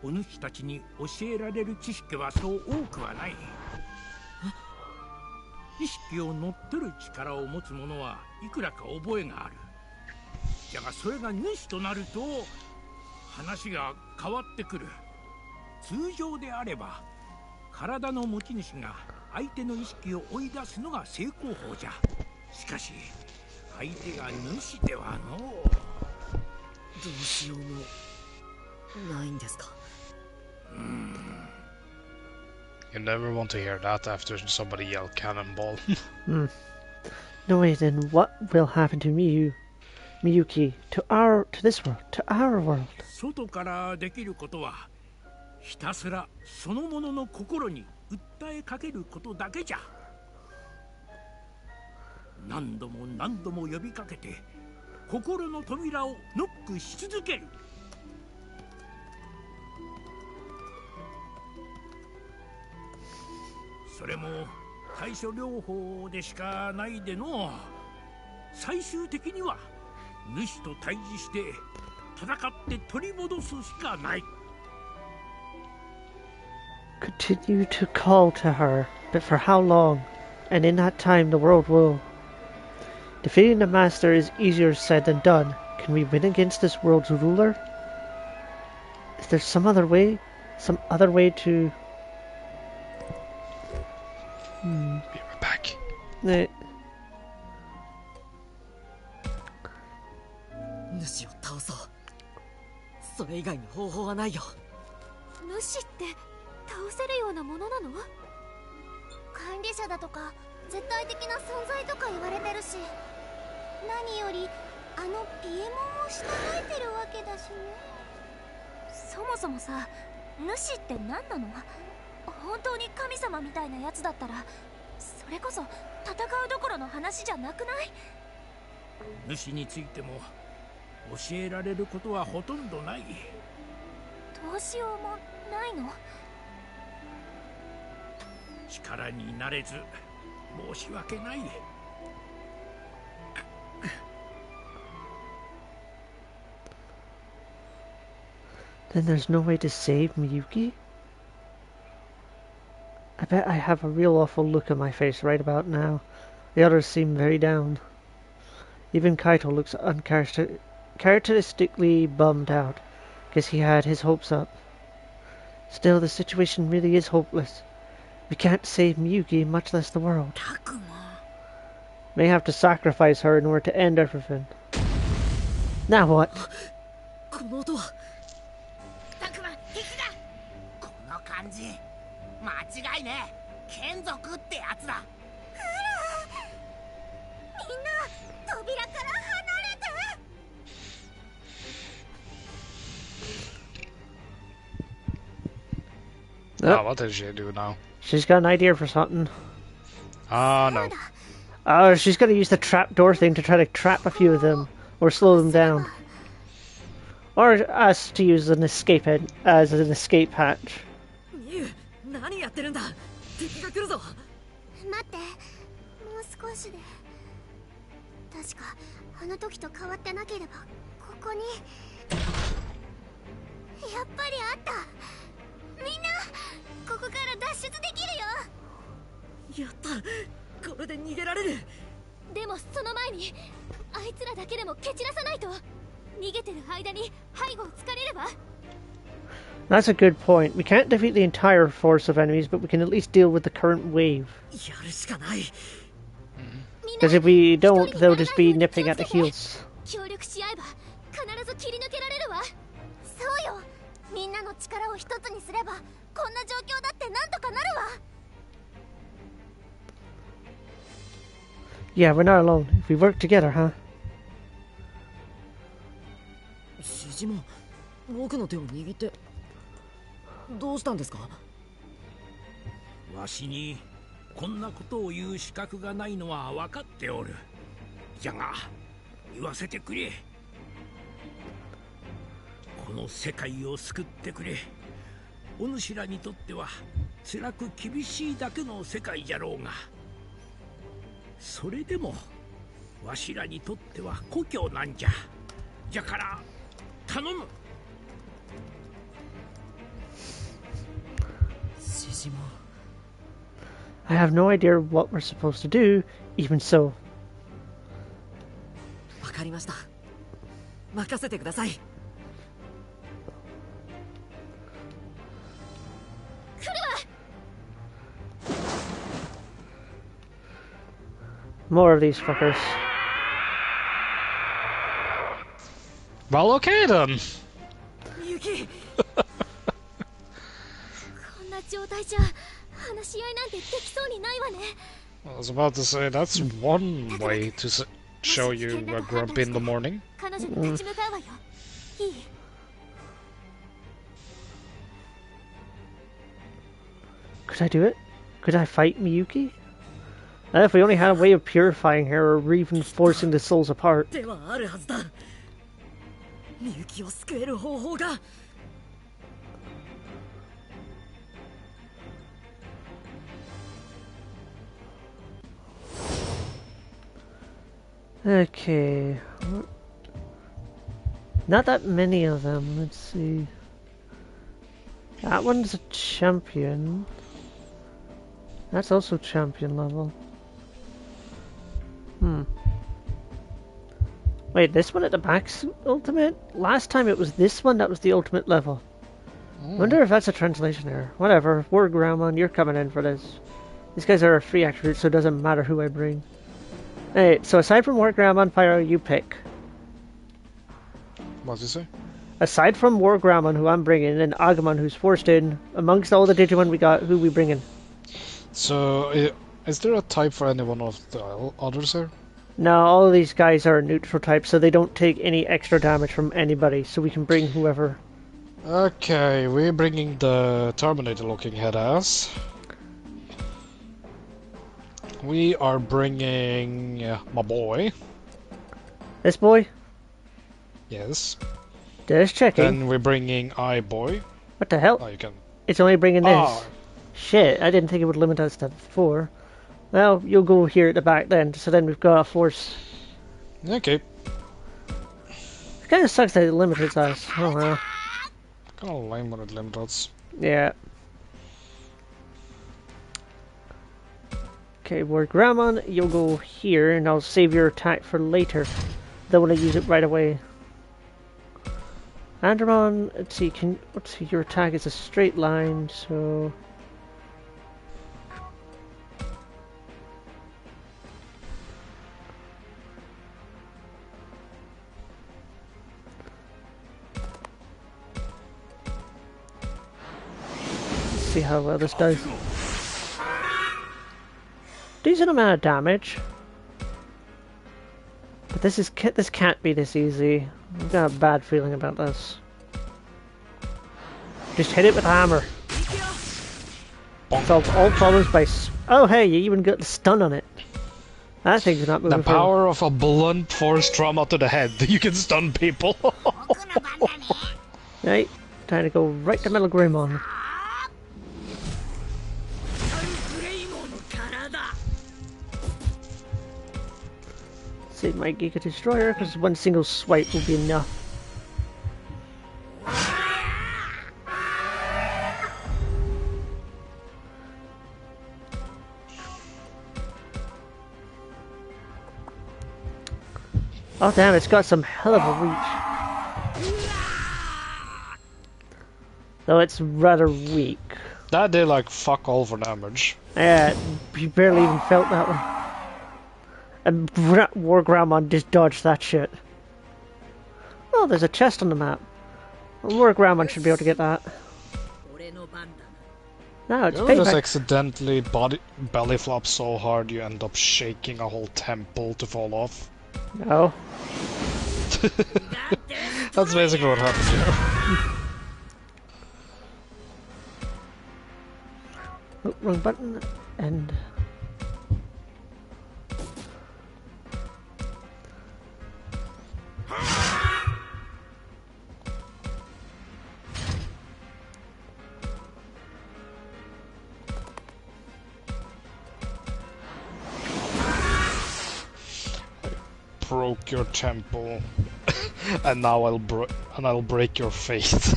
お主たちに教えられる知識はそう多くはない。意識を乗っ取る力を持つ者はいくらか覚えがある。じゃがそれが主となると話が変わってくる。通常であれば体の持ち主が相手の意識を追い出すのが正攻法じゃ。しかし相手が主ではのう。どうしようもないんですか。You never want to hear that after somebody yell cannonball. No way, then what will happen to Miyuki, to this world, to our world? 外からできることはひたすらその者の心に訴えかけることだけじゃ。何度も何度も呼びかけて心の扉をノックし続ける。それも対処療法でしかないでの。最終的には主と対峙して戦って取り戻すしかない。Continue to call to her, but for how long? And in that time the world will... Defeating the Master is easier said than done. Can we win against this world's ruler? Is there some other way? Some other way to... Be right back. ね、主を倒そう。それ以外に方法はないよ。主って倒せるようなものなの？管理者だとか絶対的な存在とか言われてるし、何よりあのピエモンを従えてるわけだしね。そもそもさ、主って何なの？本当に神様みたいなやつだったらそれこそ戦うどころの話じゃなくない？主についても教えられることはほとんどない。どうしようもないの？力になれず申し訳ない。Then there's no way to save Miyuki? I bet I have a real awful look on my face right about now. The others seem very down. Even Kaito looks uncharacteristically bummed out. Guess he had his hopes up. Still, the situation really is hopeless. We can't save Miyuki, much less the world. May have to sacrifice her in order to end everything. Now what? この音は。タクマ、敵だ。この感じ、間違いね。眷属ってやつだ。みんな扉から離れて。What does she do now? She's got an idea for something. Ah, no. She's gonna use the trapdoor thing to try to trap a few of them, or slow them down. Or us to use an escape as an escape hatch. ミュウ、何やってるんだ。敵が来るぞ。待って、もう少しで。確かあの時と変わってなければここにやっぱりあった。みんなここから脱出できるよ。やった、これで逃げられる。でもその前にあいつらだけでも蹴散らさないと。逃げてる間に背後を突かれれば。 That's a good point. We can't defeat the entire force of enemies, but we can at least deal with the current wave. やるしかない。 Because if we don't, they'll just be nipping at the heels. 協力し合えば必ず切り抜けられるわ。そうよ。みんなの力を一つにすればこんな状況だってなんとかなるわ。 Yeah, we're not alone. If we work together, huh? シジモン、僕の手を握ってどうしたんですか？わしにこんなことを言う資格がないのは分かっておる。じゃが言わせてくれ。この世界を救ってくれ。お主らにとっては辛く厳しいだけの世界じゃろうが、それでもわしらにとっては故郷なんじゃ。じゃから頼む。シジモン、 I have no idea what we're supposed to do, even so. わかりました。任せてください。 More of these fuckers. Well, okay then. みゆき、 こんな状態じゃ話し合いなんてできそうにないわね。 I was about to say that's one way to show you a grumpy in the morning. 彼女に立ち向かうわよ。いい？ Could I do it? Could I fight Miyuki? If we only had a way of purifying her or even forcing the souls apart. 手はあるはずだ。みゆきを救える方法が。 Okay. Not that many of them. Let's see. That one's a champion. That's also champion level. Wait, this one at the back's ultimate? Last time it was this one that was the ultimate level. Wonder if that's a translation error. Whatever. War Grammon, you're coming in for this. These guys are a free attribute, so it doesn't matter who I bring. Hey, so aside from War Grammon, Pyro, you pick. What did you say? Aside from War Grammon, who I'm bringing, and Agumon, who's forced in, amongst all the Digimon we got, who we bringing? So, is there a type for any one of the others here? No, all of these guys are neutral types, so they don't take any extra damage from anybody, so we can bring whoever. Okay, we're bringing the Terminator-looking head ass. We are bringing my boy. This boy? Yes. Just checking. Then we're bringing iBoy. What the hell? Oh, you can. It's only bringing this. Oh. Shit, I didn't think it would limit us to 4. Well, you'll go here at the back then, so then we've got a force. Okay. It kind of sucks that it limited us. Oh well. Kinda lame when it limits. Yeah. Okay, War Grammon, you'll go here, and I'll save your attack for later. Don't want to use it right away. Andromon, let's see, your attack is a straight line, so... Let's see how well this does. Decent amount of damage. But this can't be this easy. I've got a bad feeling about this. Just hit it with a hammer. Solve all problems by... Oh hey, you even got the stun on it. That thing's not moving The power of a blunt force trauma to the head. You can stun people. Right, time to go right to Metal Greymon. Save my Giga Destroyer, because one single swipe will be enough. Oh damn, it's got some hell of a reach. Though it's rather weak. That did like fuck all for damage. Yeah, you barely even felt that one. And War Grammon just dodged that shit. Oh, there's a chest on the map. War Grandma should be able to get that. 俺の番だ No, it's You ever just payback. accidentally belly flop so hard you end up shaking a whole temple to fall off? No. That's basically what happened here. Oh, wrong button. And Broke your temple, and now I'll break your faith.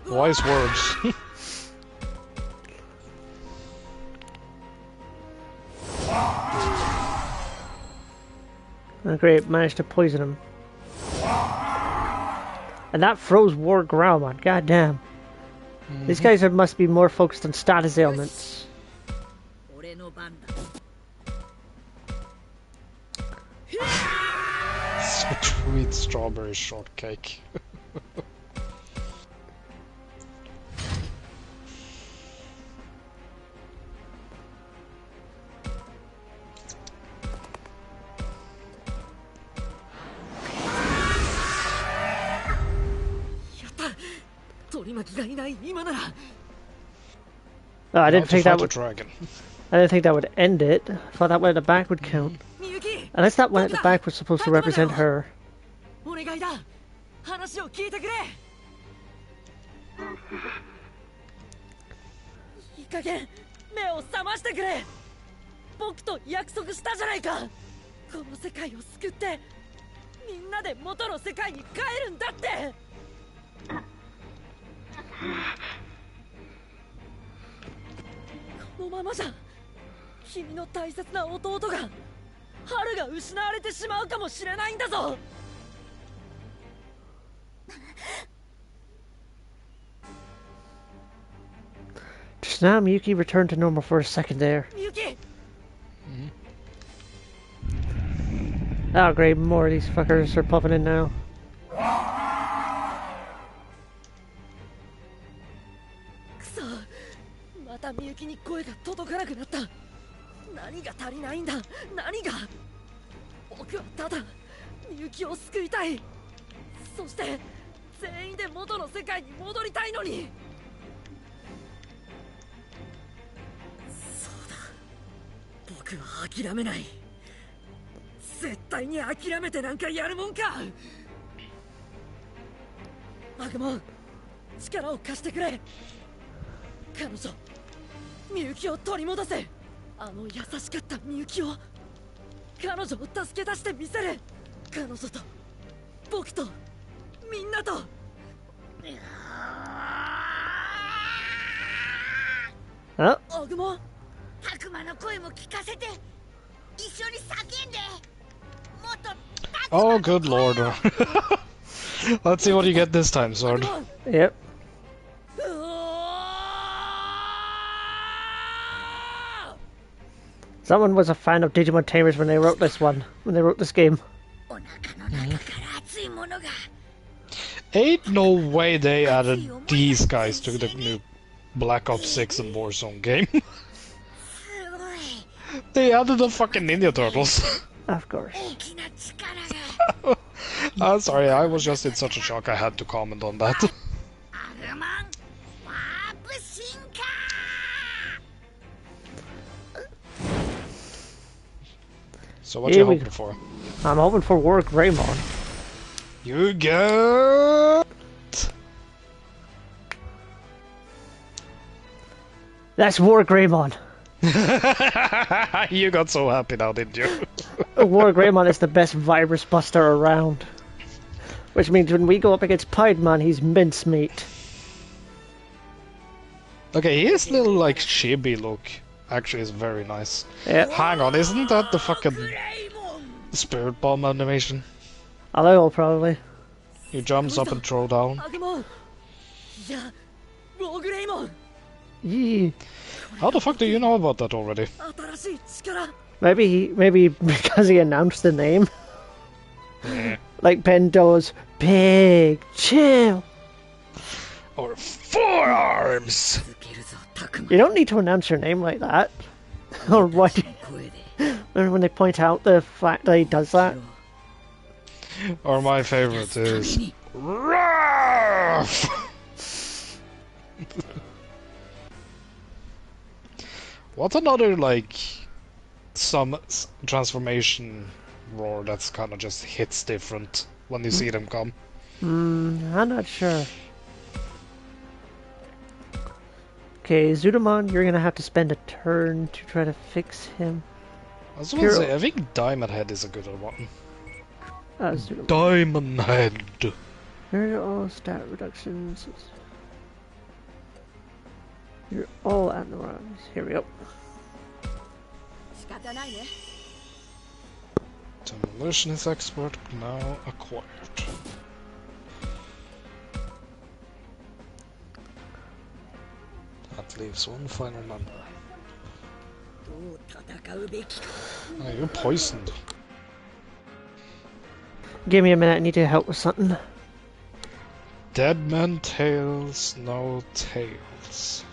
Wise words. oh, great, managed to poison him. And that froze War Grandma. God damn. These guys must be more focused on status ailments. 俺の番だ Sweet strawberry shortcake. Oh, I Now didn't to think fight that a would. dragon. I didn't think that would end it. I thought that one at the back would count. みゆき Unless that one at the back was supposed to represent her. お願いだ話を聞いてくれいい加減目を覚ましてくれ僕と約束したじゃないかこの世界を救ってみんなで元の世界に帰るんだってこのままじゃ君の大切な弟が春が失われてしまうかもしれないんだぞ Just now, Miyuki returned to normal for a second there. みゆき Oh, great, more of these fuckers are popping in now. くそまたみゆきに声が届かなくなった何が足りないんだ何が僕はただみゆきを救いたいそして全員で元の世界に戻りたいのにそうだ僕は諦めない絶対に諦めてなんかやるもんかアグモン力を貸してくれ彼女みゆきを取り戻せあの優しかったみゆきを彼女を助け出してみせる彼女と僕とみんなと Oh, アグモン悪魔の声も聞かせて一緒に叫んでもっと Oh, good lord. Let's see what you get this time, ア Sword. グモン yep. うおー Someone was a fan of Digimon Tamers when they wrote this one, when they wrote this game. お腹の中から熱いものが Ain't no way they added these guys to the new Black Ops 6 and Warzone game. すごい They added the fucking Ninja Turtles. Of course. 大きな力が Sorry, I was just in such a shock I had to comment on that. アグモンワープ進化 So what Here you we hoping for? I'm hoping for War Greymon. You get... That's War Greymon. You got so happy now, didn't you? War Greymon is the best virus buster around. Which means when we go up against Piedmon, he's mincemeat. Okay, his little, like, chibi look actually is very nice. Yeah. Hang on, isn't that the fucking Spirit Bomb animation? Hello, probably. He jumps up and throw down. アグモンいやローグレイモン Yee. How the fuck do you know about that already? 新しい力 Maybe because he announced the name. Yeah. Like Bendo's big chill. Or forearms! You don't need to announce your name like that. Or why do when they point out the fact that he does that. Or my favorite is Ruff! What's another, like, some transformation roar that's kind of just hits different when you see them come? I'm not sure. Okay, Zudomon, you're gonna have to spend a turn to try to fix him. I was gonna say, I think Diamond Head is a good one. Zudomon. Diamond Head! Here are all stat reductions. You're all at the runs. Here we go. Demolitionist expert now acquired. That leaves one final member. Oh, you're poisoned. Give me a minute, I need to help with something. Dead man tails, no tails.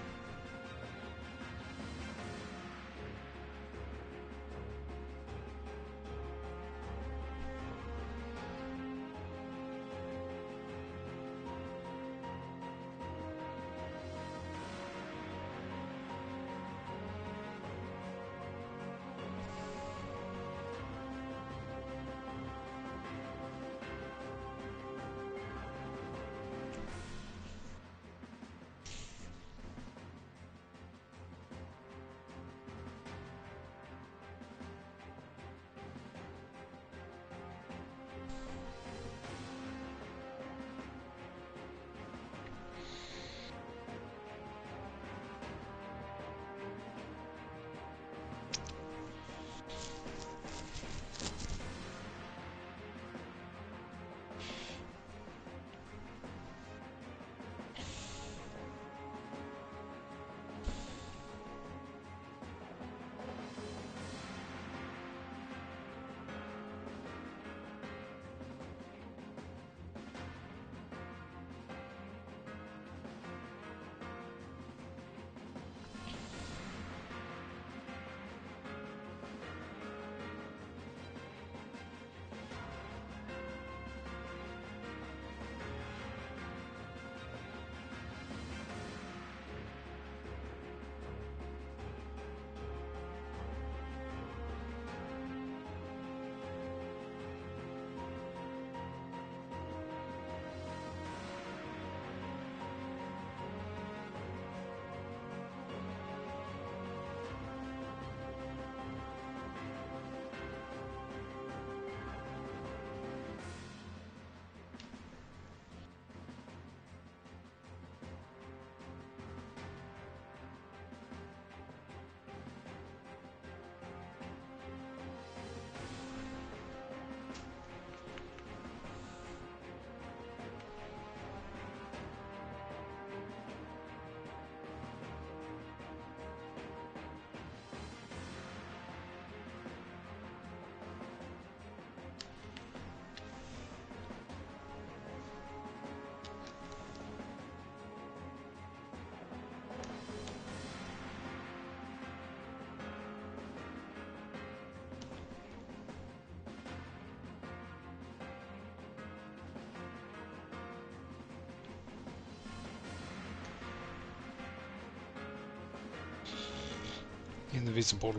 Invisible.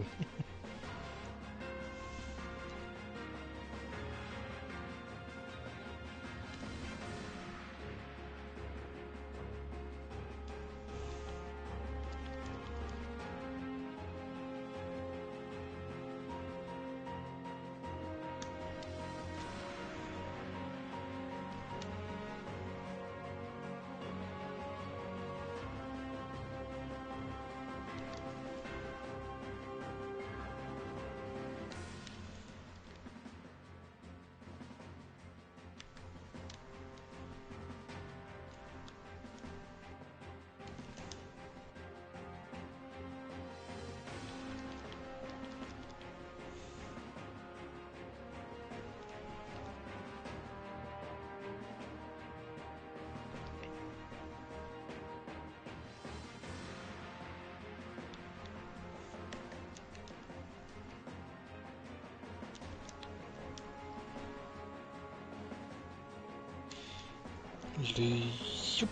Yup.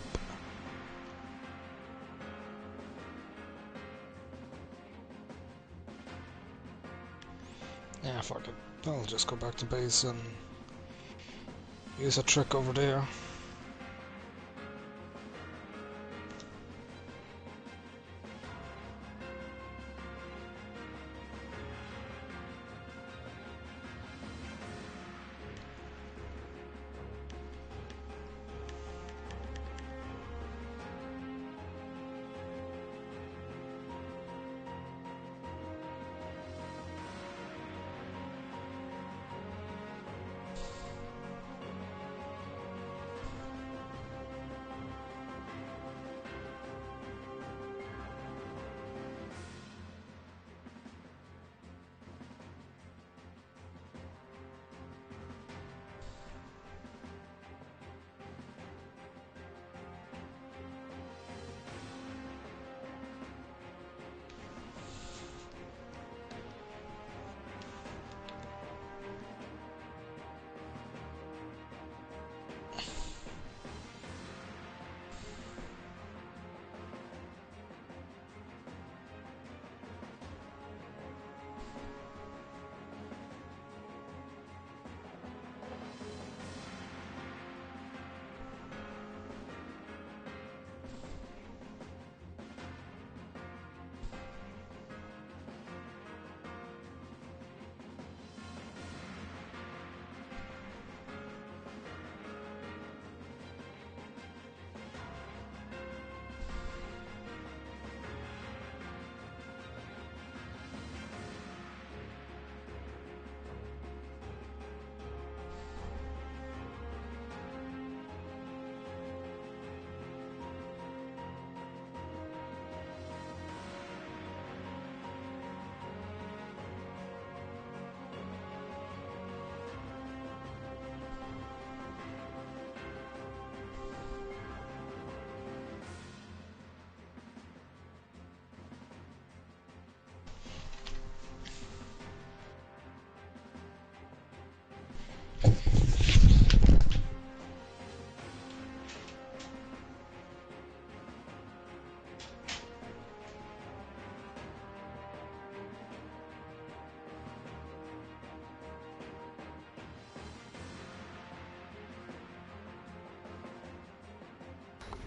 Yeah, fuck it. I'll just go back to base and use a trick over there.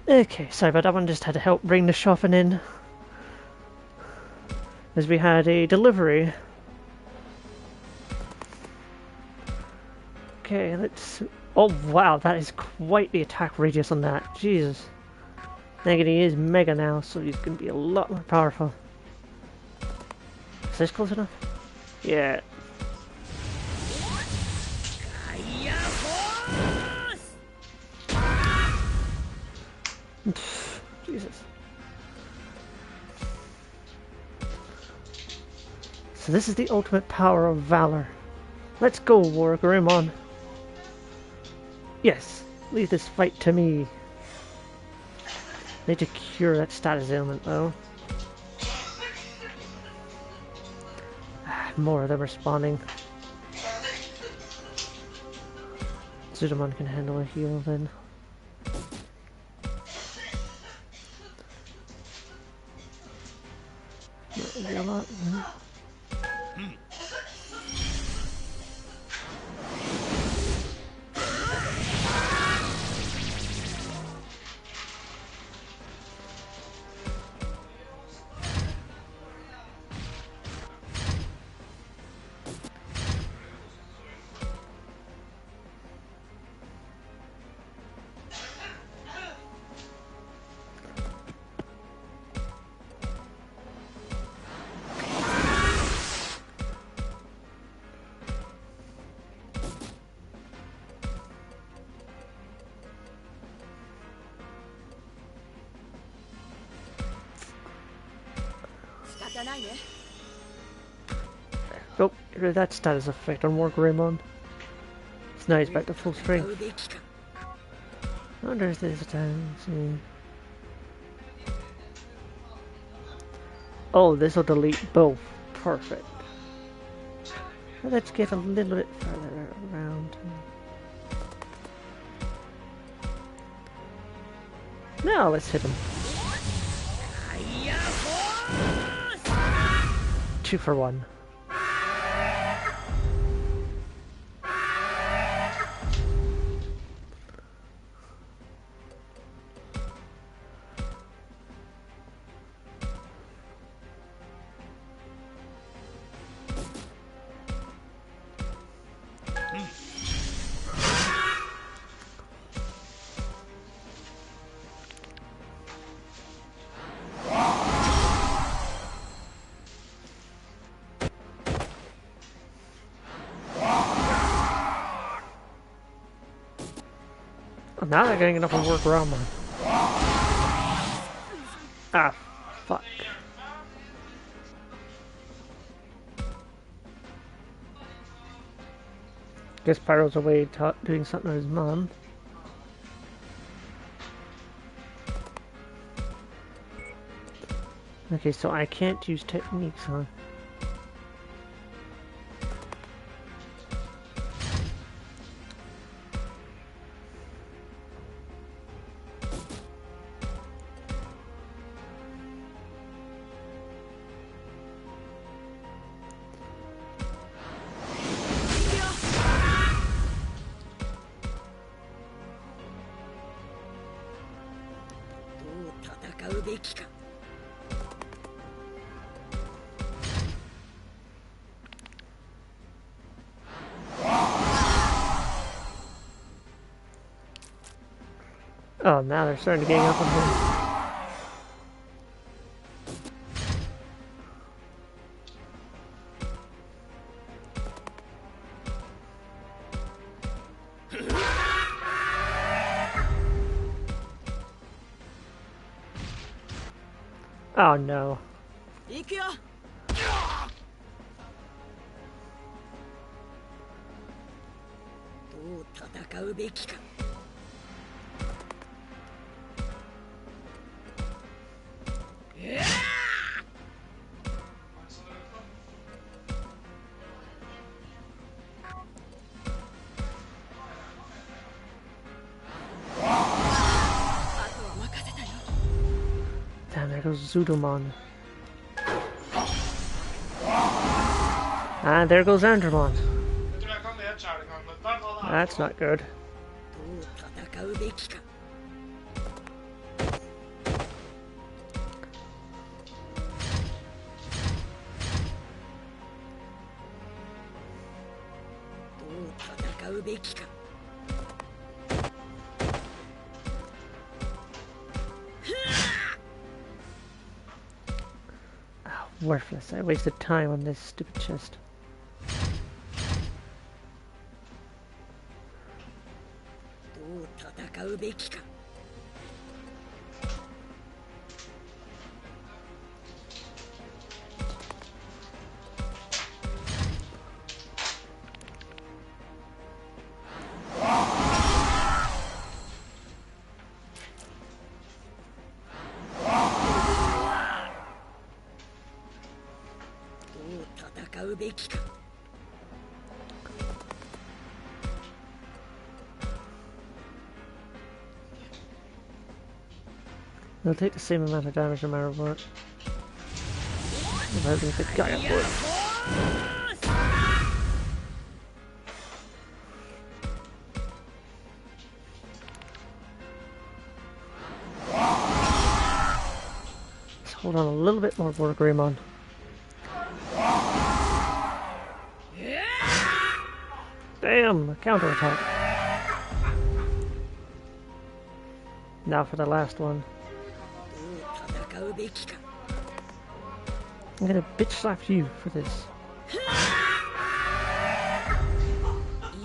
Okay, sorry about that one, just had to help bring the shopping in. As we had a delivery. Okay, let's... Oh wow, that is quite the attack radius on that. Jesus. Negany is mega now, so he's going to be a lot more powerful. Is this close enough? Yeah. Jesus. So this is the ultimate power of valor. Let's go, Wargreymon. Yes, leave this fight to me. Need to cure that status ailment though. More of them are spawning. Zudomon can handle a heal then. That would be a lot. Oh, that status effect on Wargreymon. So now he's back to full strength. I wonder if there's a time. Oh, this will delete both. Perfect. Let's get a little bit further around. Now let's hit him. 2 for 1. Now they're getting enough of work around me. Ah, fuck. Guess Pyro's away doing something with his mom. Okay, so I can't use techniques, huh? Oh, now they're starting to gang up on him. Oh no. 行くよ。どう戦うべきか。Damn, there goes Zudomon. And there goes Andromon. That's not good. どう戦うべきか。どう戦うべきか。Worthless. I wasted time on this stupid chest. どう戦うべきか。戦うべきか。They'll take the same amount of damage no matter what. Without the big guy on board. Let's hold on a little bit more for Greymon. Damn, a counterattack. Now for the last one. どう戦うべきか。 I'm gonna bitch slap you for this.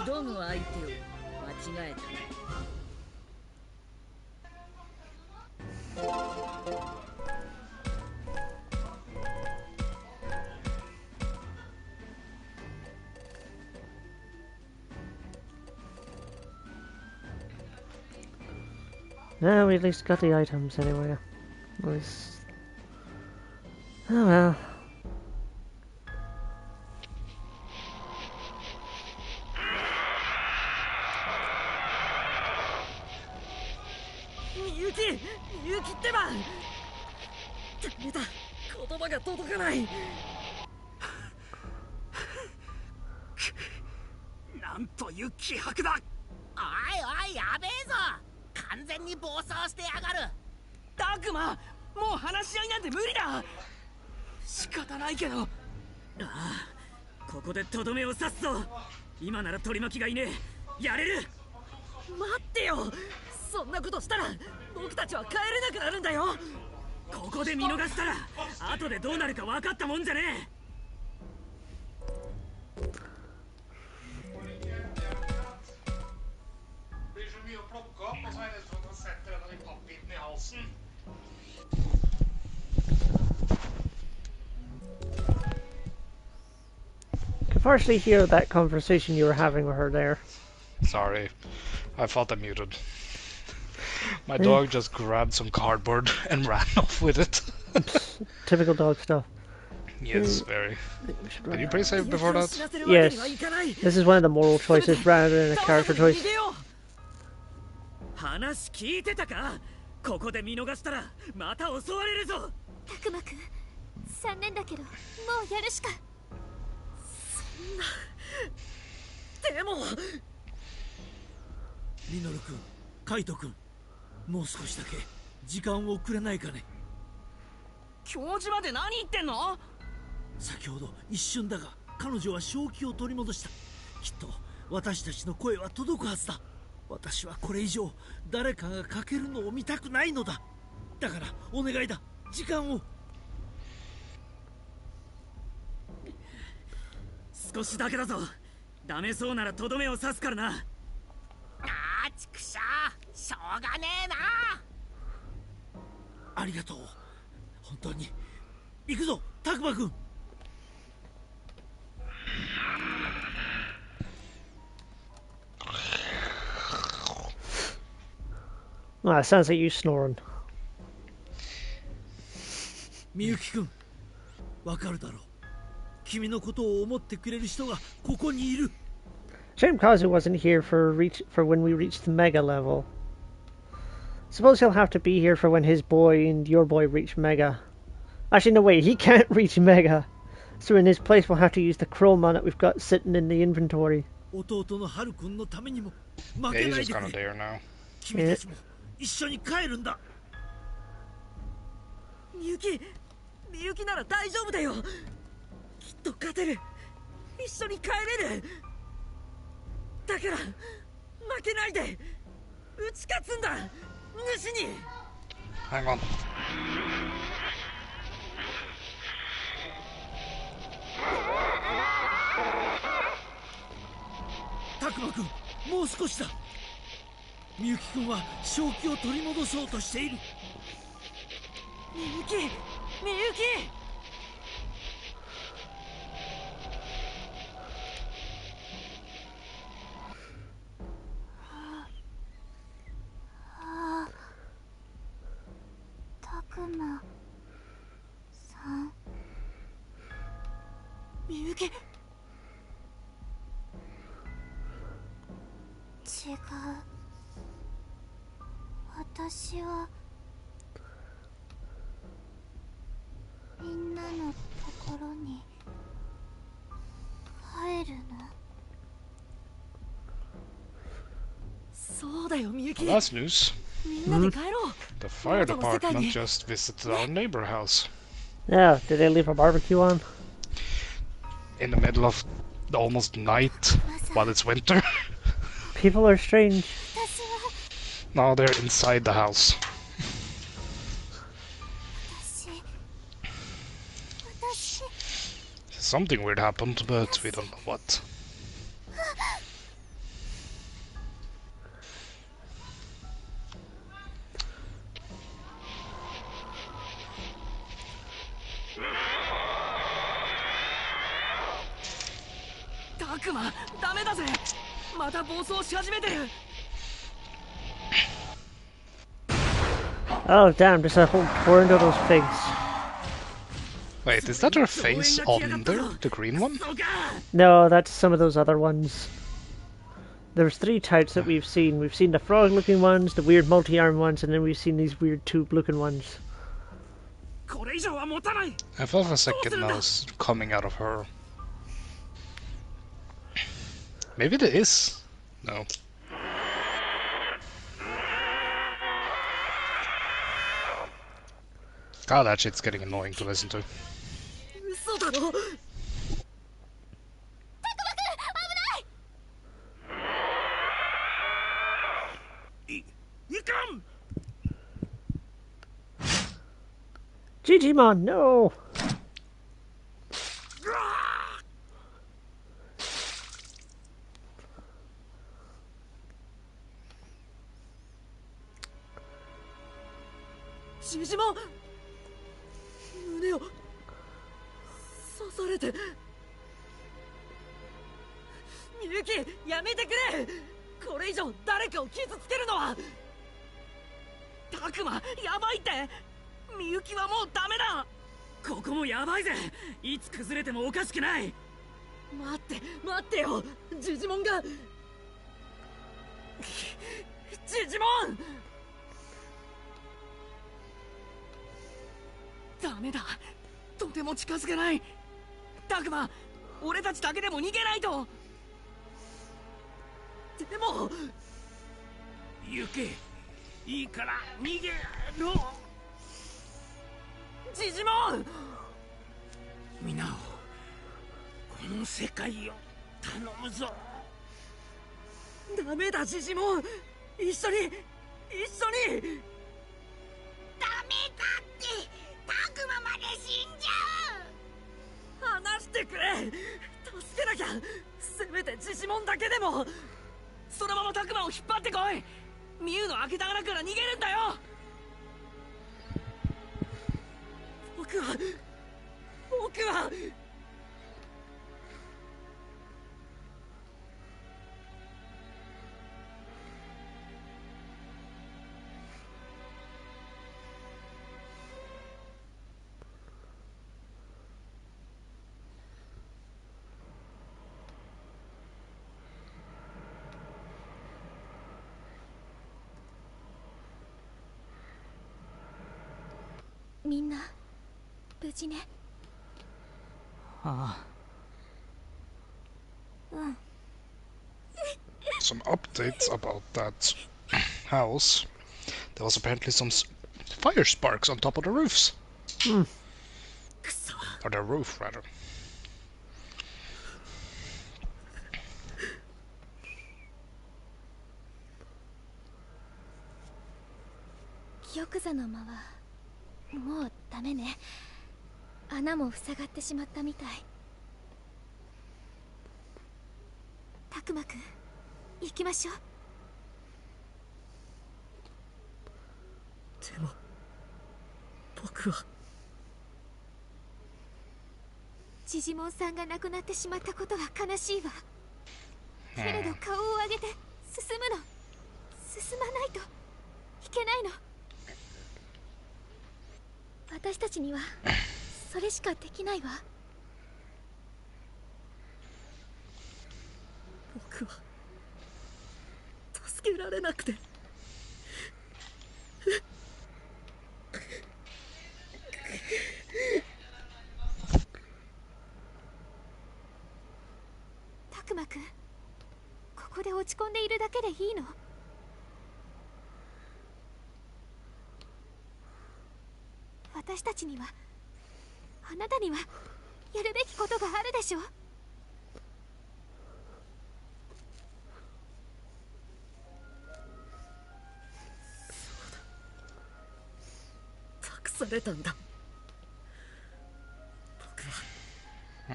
挑む相手を間違えたね。Now we at least got the items anyway. At least... Oh well. みゆきってば。ダメだ、言葉が届かない。なんという気迫だ。おいおい、やべえぞ。完全に暴走してやがる。タクマ、もう話し合いなんて無理だ。仕方ないけど。ああ、ここでとどめを刺すぞ。今なら取り巻きがいねえ。やれる。待ってよ、そんなことしたら僕たちは帰れなくなるんだよ。ここで見逃したら後でどうなるか分かったもんじゃねえ。Could partially hear that conversation you were having with her there. Sorry, I thought I muted. My dog just grabbed some cardboard and ran off with it. Typical dog stuff. Yes, very. Did you pre-save before that? Yes. This is one of the moral choices rather than a character choice. 話聞いてたか？ここで見逃したらまた襲われるぞ。たくまくん、残念だけどもうやるしか。そんな。でも。ミノル君、カイト君、もう少しだけ時間をくれないかね。教授まで何言ってんの？先ほど一瞬だが彼女は正気を取り戻した。きっと私たちの声は届くはずだ。私はこれ以上誰かがかけるのを見たくないのだ。だからお願いだ、時間を。少しだけだぞ。ダメそうならとどめを刺すからな。ああ、ちくしょう、しょうがねえな。ありがとう。本当に。行くぞ、タクマ君。Ah, it sounds like you snoring. みゆき君、わかるだろう。君のことを思ってくれる人がここにいる。Shame Kazu wasn't here for when we reached the Mega level. Suppose he'll have to be here for when his boy and your boy reach Mega. Actually, no, wait, he can't reach Mega. So in his place, we'll have to use the Chroma that we've got sitting in the inventory. 弟のハル君のためにも負 Yeah, け he's ない just で kind of くれ。 there now. 君たちも一緒に帰るんだ。みゆきなら大丈夫だよ。きっと勝てる。一緒に帰れる。だから負けないで。打ち勝つんだ、主に。 Hang on. タクマ君、もう少しだ。みゆき君は正気を取り戻そうとしている。みゆき。たくまさん。みゆき。違う。私はみんなのところに帰るの？そうだよ、みゆき。 Well, that's news. みんなで帰ろう。 The fire department just visited our neighbor house. Yeah, did they leave a barbecue on? In the middle of the almost night while it's winter. People are strange. 私は Now they're inside the house. 私 Something weird happened, but we don't know what. Takuma, ダメだぜ。また暴走し始めてる。 Oh damn, there's a whole torrent of those pigs. Wait, is that her face on there? The green one? No, that's some of those other ones. There's three types that we've seen. We've seen the frog-looking ones, the weird multi-arm ones, and then we've seen these weird tube-looking ones. I felt for a second I was coming out of her. Maybe it is. No. God, that shit's getting annoying to listen to. 嘘だろ。いかん。 Jijimon, no! ジジモン、胸を刺されて。みゆき、やめてくれ。これ以上誰かを傷つけるのは。タクマ、やばいって。みゆきはもうダメだ。ここもやばいぜ。いつ崩れてもおかしくない。待ってよ。ジジモンが。ジジモン。ダメだ。とても近づけない。タクマ、俺たちだけでも逃げないと。でも行け。いいから逃げろ。ジジモン。皆をこの世界を頼むぞ。ダメだジジモン。一緒に。ダメだってタクマまで死んじゃう。離してくれ。助けなきゃ。せめてジジモンだけでも。そのままタクマを引っ張ってこい。ミュウの開けた穴から逃げるんだよ。僕はみんな無事ね。ああ。うん。 Some updates about that house. There was apparently some fire sparks on top of the roofs. Hmm. Or the roof, rather. 玉座の間はもうダメね。穴も塞がってしまったみたい。タクマくん、行きましょう。でも僕は。ジジモンさんが亡くなってしまったことは悲しいわ。けれど顔を上げて進むの。進まないといけないの。私たちにはそれしかできないわ。僕は助けられなくて。タクマくん、ここで落ち込んでいるだけでいいの？私たちには、あなたにはやるべきことがあるでしょ。託されたんだ。僕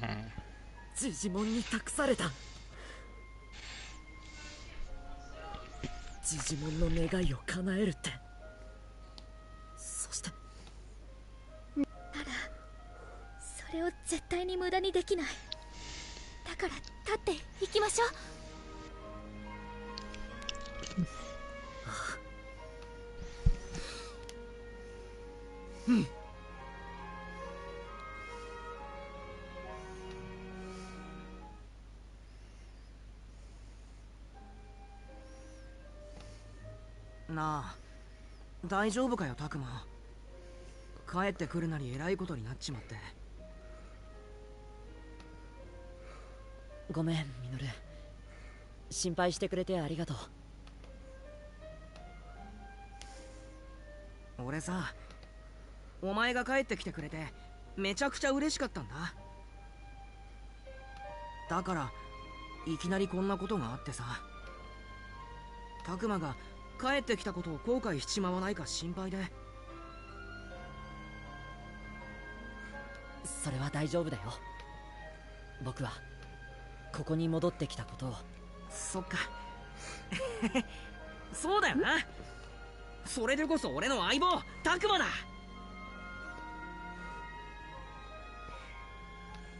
はジジモンに託された。ジジモンの願いを叶えるって。そしてならそれを絶対に無駄にできない。だから立って行きましょう。なあ、大丈夫かよタクマ。帰ってくるなりえらいことになっちまって。ごめんミノル、心配してくれてありがとう。俺さ、お前が帰ってきてくれてめちゃくちゃ嬉しかったんだ。だからいきなりこんなことがあってさ、タクマが帰ってきたことを後悔しちまわないか心配で。それは大丈夫だよ。僕はここに戻ってきたことを。そっかそうだよな。それでこそ俺の相棒タクマだ。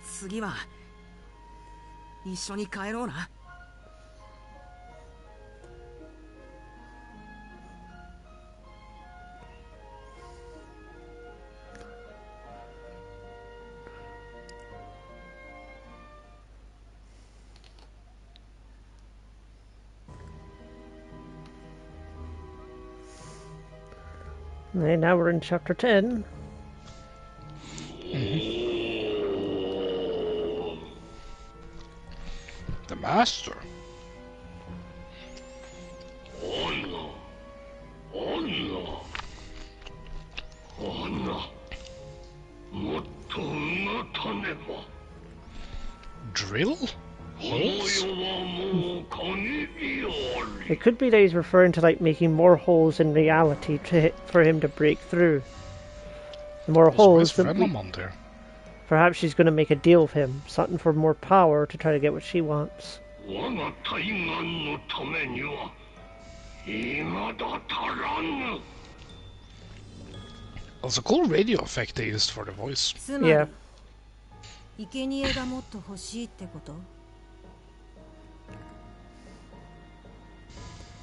次は一緒に帰ろうな。And now we're in chapter 10. The master. Drill? Holes? It could be that he's referring to like making more holes in reality for him to break through. The more holes, the Renamon there. Perhaps she's going to make a deal with him, something for more power to try to get what she wants. That's a cool radio effect they used for the voice. Yeah. 生贄がもっと欲しいってこと？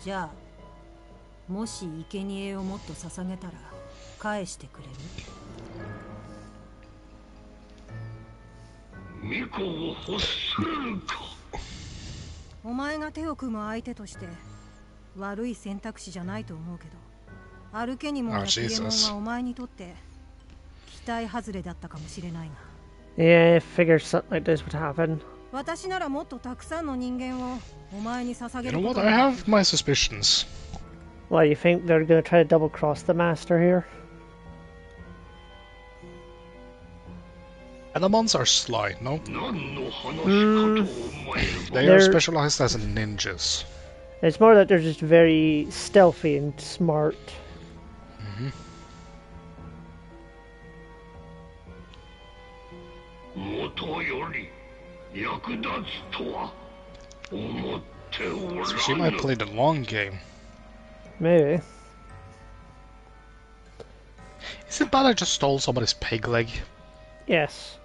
じゃあもし生贄をもっと捧げたら返してくれる？巫女を欲するか。お前が手を組む相手として悪い選択肢じゃないと思うけど、アルケニモンやピエモンはお前にとって期待外れだったかもしれないな。Yeah, I figured something like this would happen. 私ならもっとたくさんの人間をお前に捧げ You る know こと what? が I have my suspicions. Why, you think they're going to try to double cross the master here? Renamons are sly, no? They They're- are specialized as ninjas. It's more that they're just very stealthy and smart. So she might play the long game. Maybe. Is it bad I just stole somebody's peg leg Yes.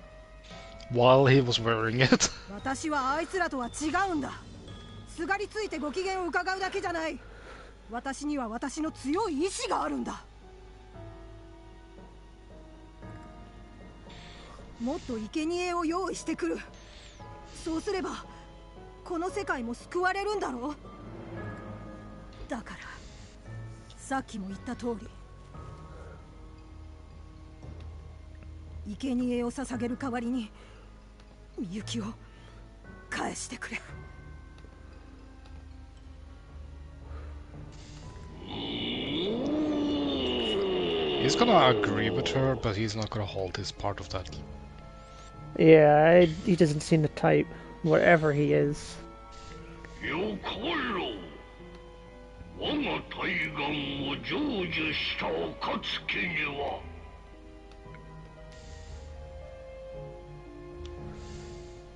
while he was wearing it? 私はあいつらとは違うんだ。すがりついてご機嫌を伺うだけじゃない。私には私の強い意志があるんだ。もっと生贄を用意してくる。そうすればこの世界も救われるんだろう。だからさっきも言った通り、生贄を捧げる代わりにみゆきを返してくれ。He's gonna agree with her, but he's not gonna hold his part of that. Yeah, he doesn't seem the type, whatever he is. 我が大願を成就した暁には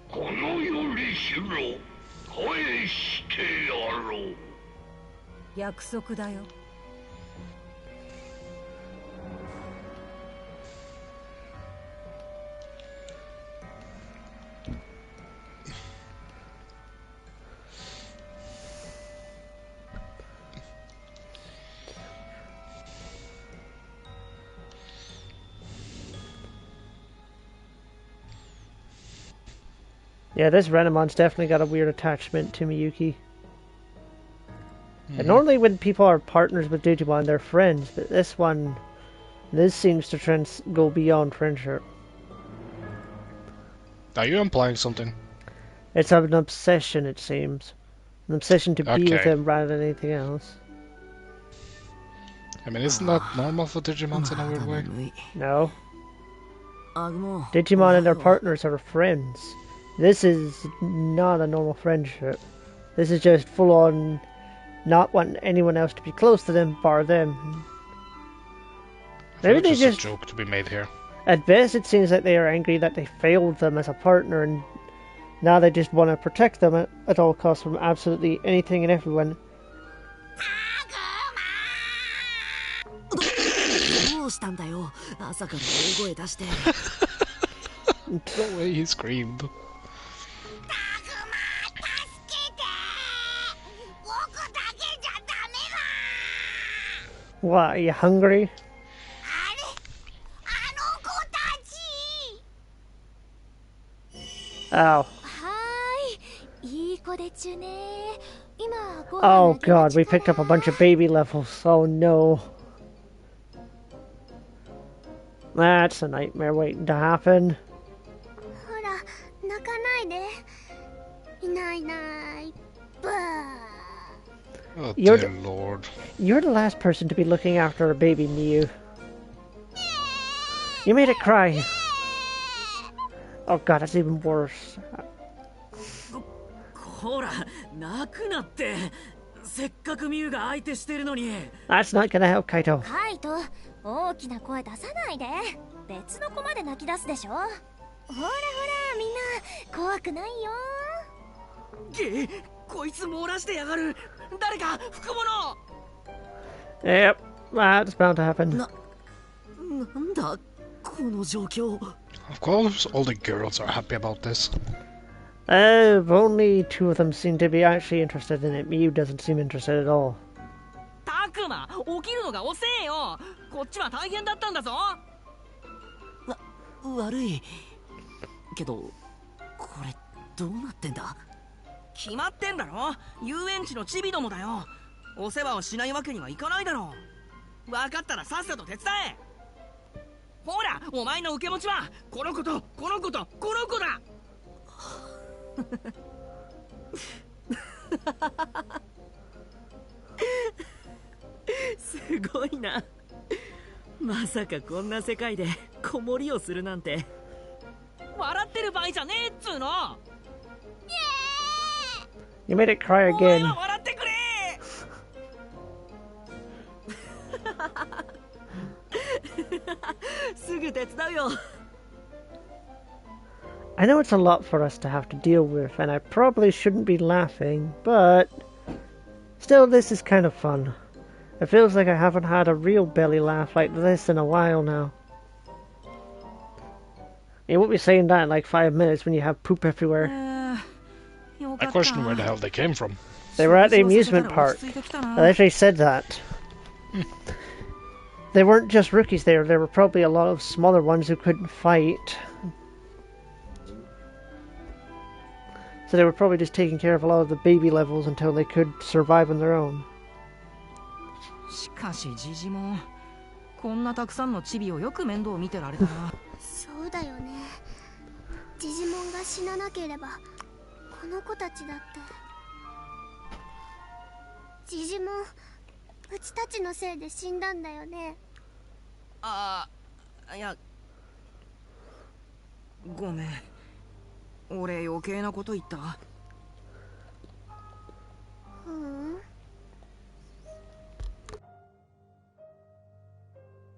このよりしろ返してやろう。約束だよ。Yeah, this Renamon's definitely got a weird attachment to Miyuki. And normally when people are partners with Digimon, they're friends, but this seems to go beyond friendship. Are you implying something? It's an obsession, it seems. An obsession to be with Okay. him rather than anything else. I mean, isn't that normal for Digimons in a weird way? No. アグモ Digimon and their partners are friends. This is not a normal friendship. This is just full on not wanting anyone else to be close to them, bar them. I feel Maybe they it's just... a joke to be made here. At best, it seems like they are angry that they failed them as a partner, and now they just want to protect them at all costs from absolutely anything and everyone. どうしたんだよ朝から大声出して The way he screamed. たくま助けて僕だけじゃダメだ What, are you hungry? あれあの子たち Oh. はーいいい子でちゅね今ご飯 Oh あげま god, we ちゅか picked up a bunch of baby levels. Oh no. That's a nightmare waiting to happen. ほら泣かないでいないいないブー Oh You're dear lord. You're the last person to be looking after a baby, Miu. You made it cry. Oh god, that's even worse. ほら泣くなってせっかくミュウが相手してるのに That's not gonna help, Kaito. カイト大きな声出さないで別の子まで泣き出すでしょほらほらみんな怖くないよげこいつ漏らしてやがる誰か服物 Yep, that's bound to happen. なんだこの状況 Of course, all the girls are happy about this. Only two of them seem to be actually interested in it. Miu doesn't seem interested at all. タクマ起きるのが遅えよこっちは大変だったんだぞ悪いけどこれどうなってんだ決まってんだろ遊園地のチビどもだよお世話をしないわけにはいかないだろう分かったらさっさと手伝えほらお前の受け持ちはこの子とこの子とこの子だすごいなまさかこんな世界で子守をするなんて笑ってる場合じゃねえっつーの You made it cry お前 again. は笑ってくれすぐ手伝うよ I know it's a lot for us to have to deal with, and I probably shouldn't be laughing, but still, this is kind of fun. It feels like I haven't had a real belly laugh like this in a while now. You won't be saying that in like 5 minutes when you have poop everywhere. I question where the hell they came from. They were at the amusement park. They actually said that. They weren't just rookies there, there were probably a lot of smaller ones who couldn't fight. So they were probably just taking care of a lot of the baby levels until they could survive on their own. しかしジジモンこんなたくさんのチビをよく面倒見てられたなそうだよねジジモンが死ななければこの子たちだってジジモンうちたちのせいで死んだんだよねあいやごめん俺余計なこと言ったうん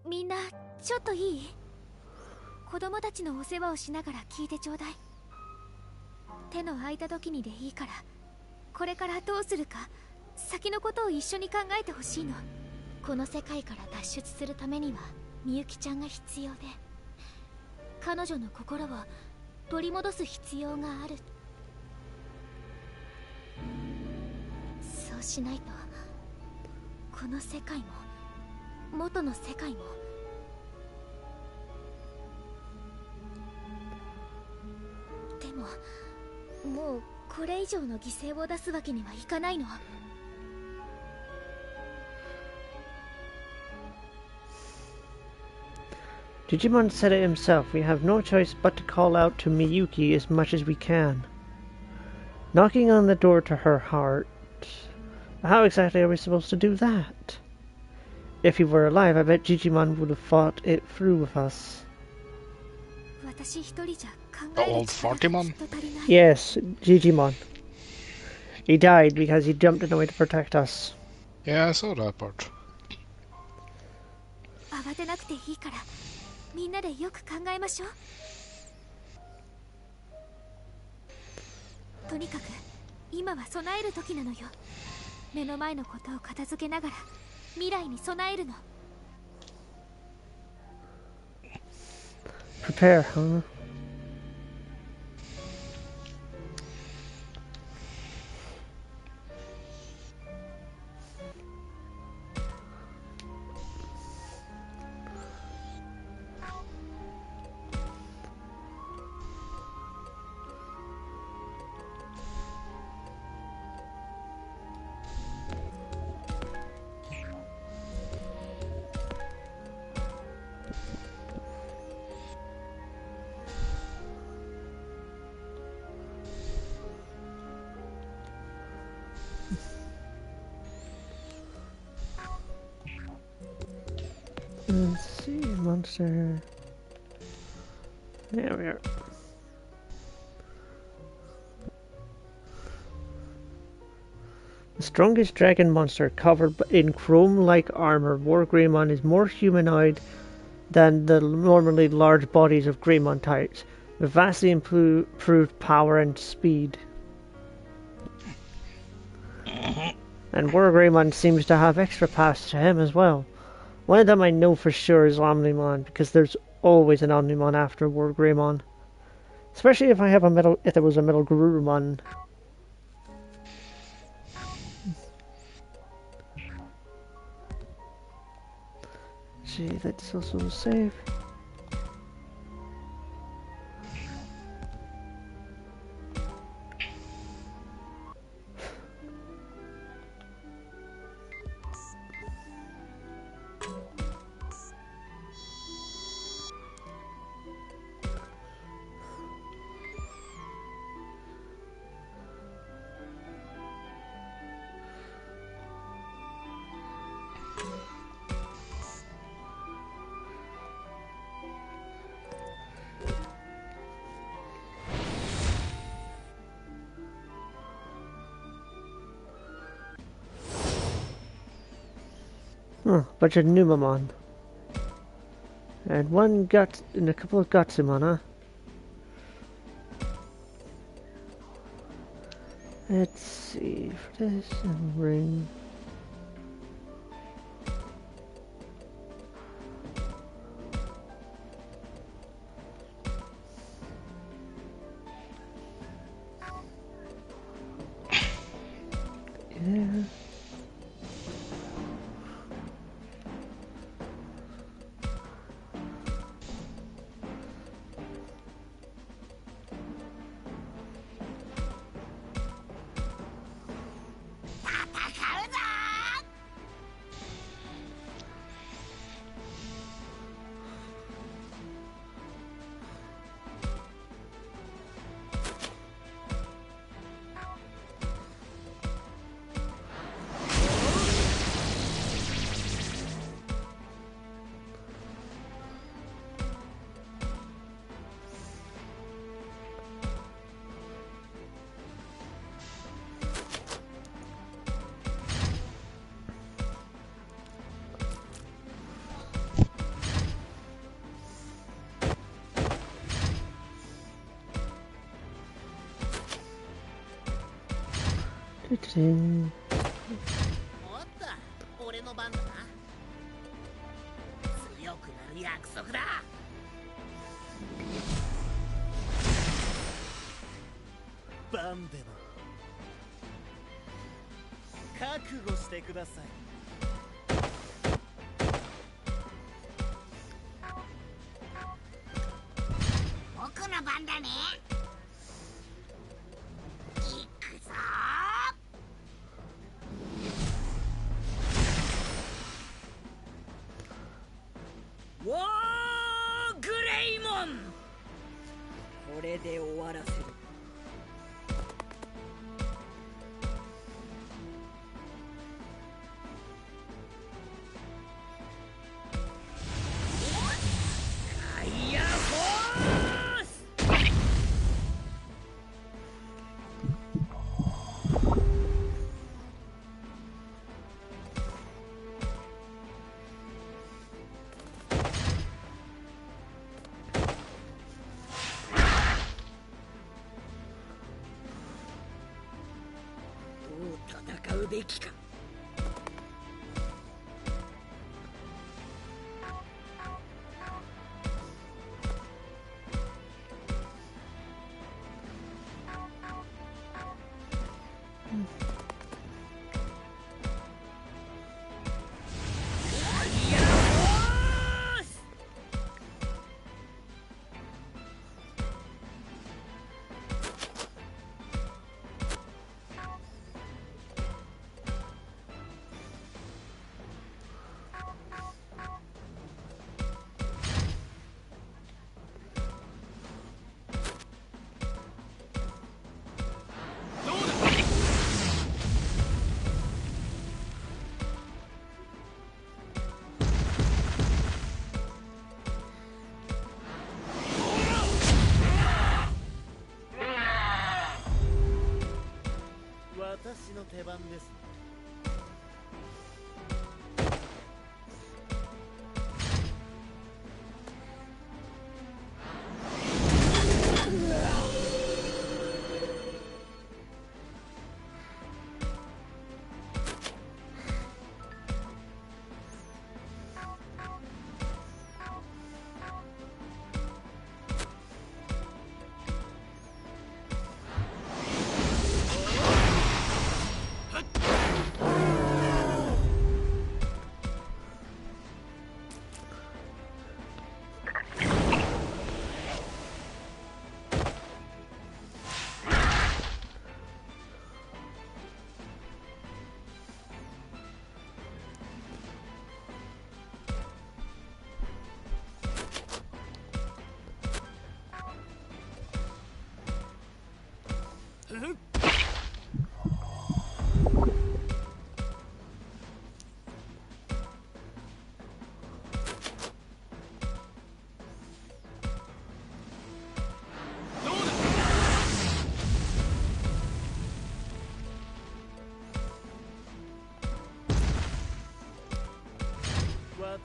みんなちょっといい子供たちのお世話をしながら聞いてちょうだい手の空いた時にでいいからこれからどうするか先のことを一緒に考えてほしいのこの世界から脱出するためにはみゆきちゃんが必要で彼女の心を取り戻す必要があるそうしないとこの世界も元の世界もでももうこれ以上の犠牲を出すわけにはいかないの Digimon said it himself, we have no choice but to call out to Miyuki as much as we can. Knocking on the door to her heart. How exactly are we supposed to do that? If he were alive, I bet Digimon would have fought it through with us. The old Fortimon? Yes, Digimon. He died because he jumped in the way to protect us. Yeah, I saw that part. 慌てなくていいからみんなでよく考えましょう。とにかく今は備える時なのよ。目の前のことを片付けながら未来に備えるの。Prepare, huh? Let's see, monster. There we are. The strongest dragon monster covered in chrome-like armor, War Greymon is more humanoid than the normally large bodies of Greymon types, with vastly improved power and speed. And War Greymon seems to have extra paths to him as well. One of them I know for sure is Omnimon, because there's always an Omnimon after War Greymon. Especially if there was a Metal Garurumon. See, that's also safe. Bunch of Numamon. And one Guts and a couple of Gutsumon, huh? Let's see, for this and ring. Yeah. Ding. おっと、俺の番だな。強くなる約束だ。バンデマ、覚悟してください。僕の番だね。行くぞ。わで終わらせる。ファイヤーフォース。戦うべきか。ファイヤーフォース。私の手番です。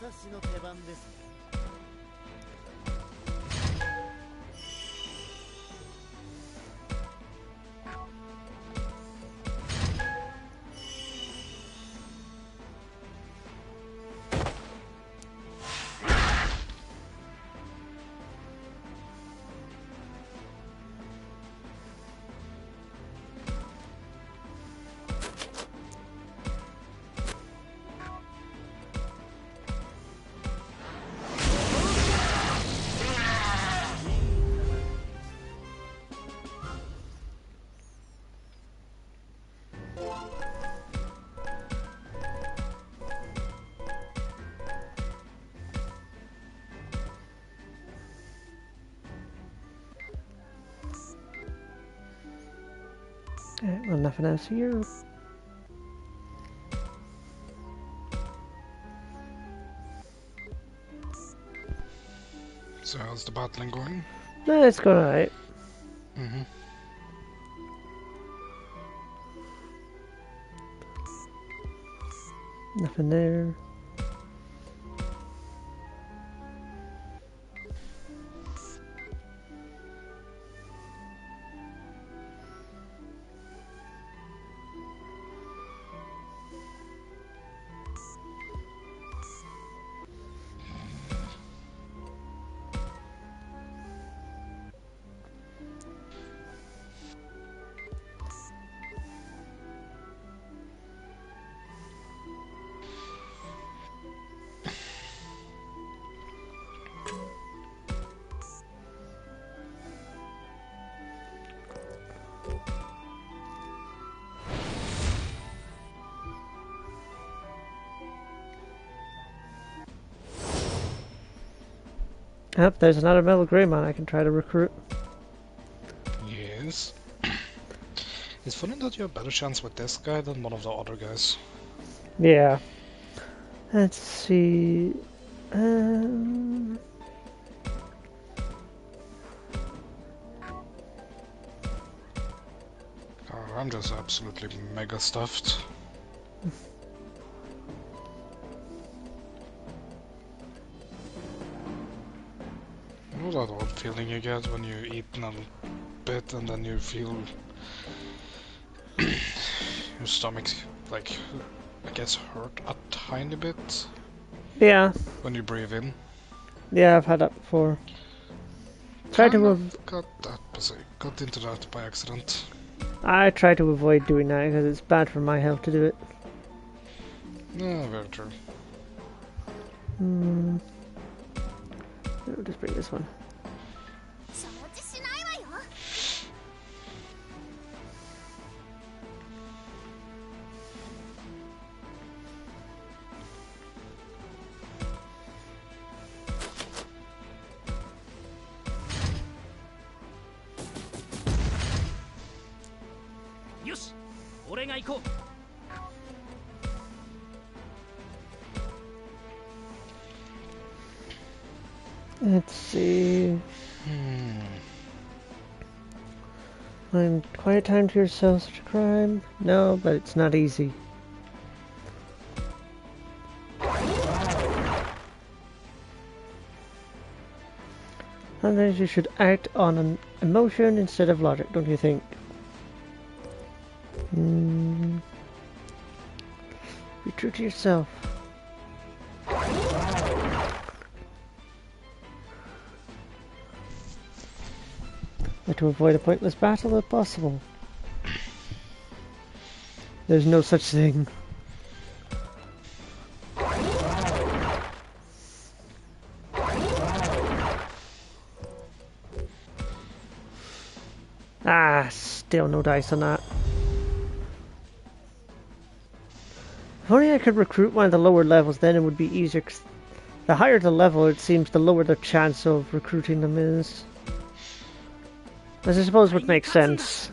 私の手番です。Alright, well, nothing else here. So how's the battling going? No, it's going alright. Mm-hmm. Nothing there. Yep, there's another Metal Greymon I can try to recruit. It's funny that you have better chance with this guy than one of the other guys. Yeah. Let's see. Oh, I'm just absolutely mega stuffed. You know that odd feeling you get when you eat a bit and then you feel your stomach, like, I guess, hurt a tiny bit? Yeah. When you breathe in? Yeah, I've had that before. Got into that by accident. I try to avoid doing that because it's bad for my health to do it. Yeah, very true. I'll just bring this one. Let's see. Find quiet time to yourself, such a crime. No, but it's not easy. Sometimes you should act on an emotion instead of logic, don't you think? Be true to yourself. To avoid a pointless battle if possible. There's no such thing. Ah, still no dice on that. If only I could recruit one of the lower levels, then it would be easier. 'Cause the higher the level, it seems the lower the chance of recruiting them is. As I suppose would make sense.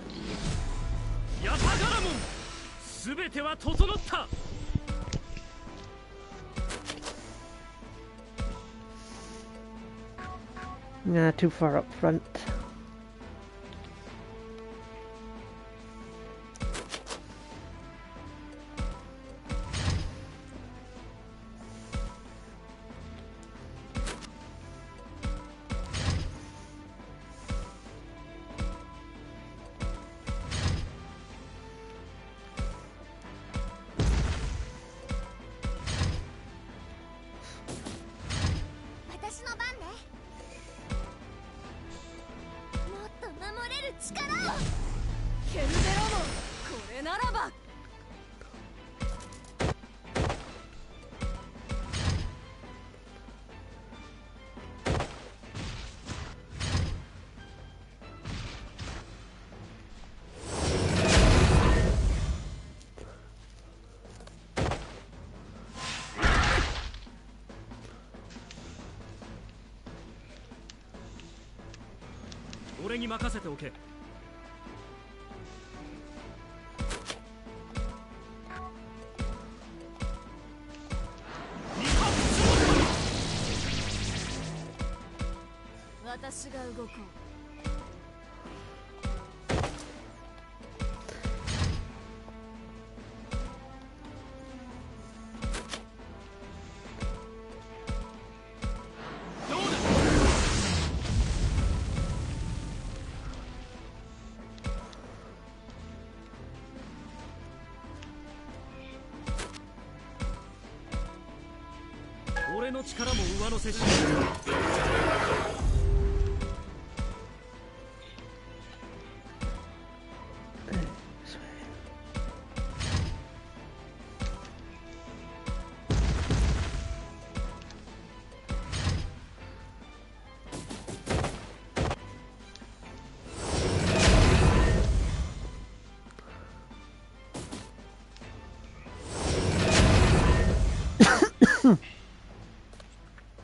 Nah, too far up front.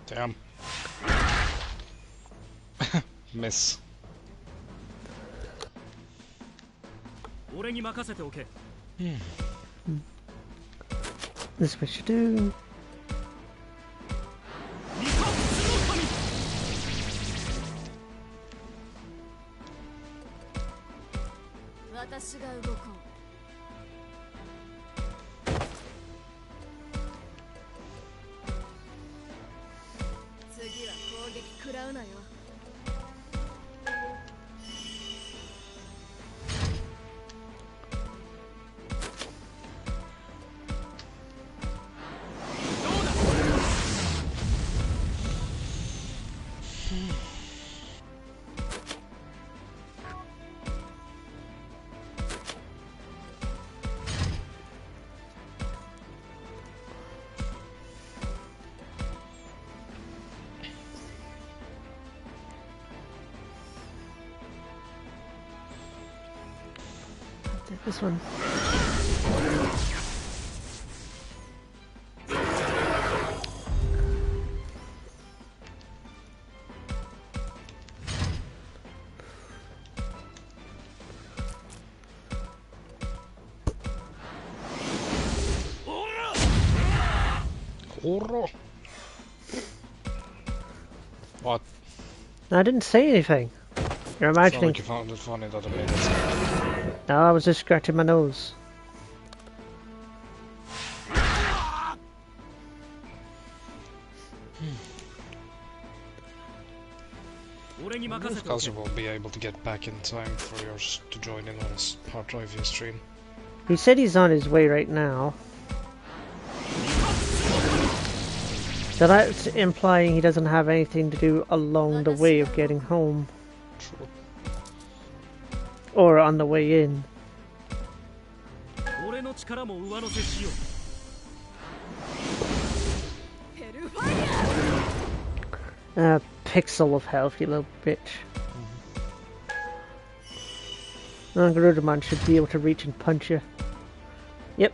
Damn. Miss. 俺に任せておけ。This is what you do. 私が動こう。次は攻撃食らうなよ。This one. What? I didn't say anything. You're imagining. Like you found it funny that I made it. No, I was just scratching my nose. Kazu will be able to get back in time for yours to join in on his hard drive stream. He said he's on his way right now. So that's implying he doesn't have anything to do along the way of getting home. True. Or on the way in. Pixel of health, you little bitch. Garudamon should be able to reach and punch you. Yep.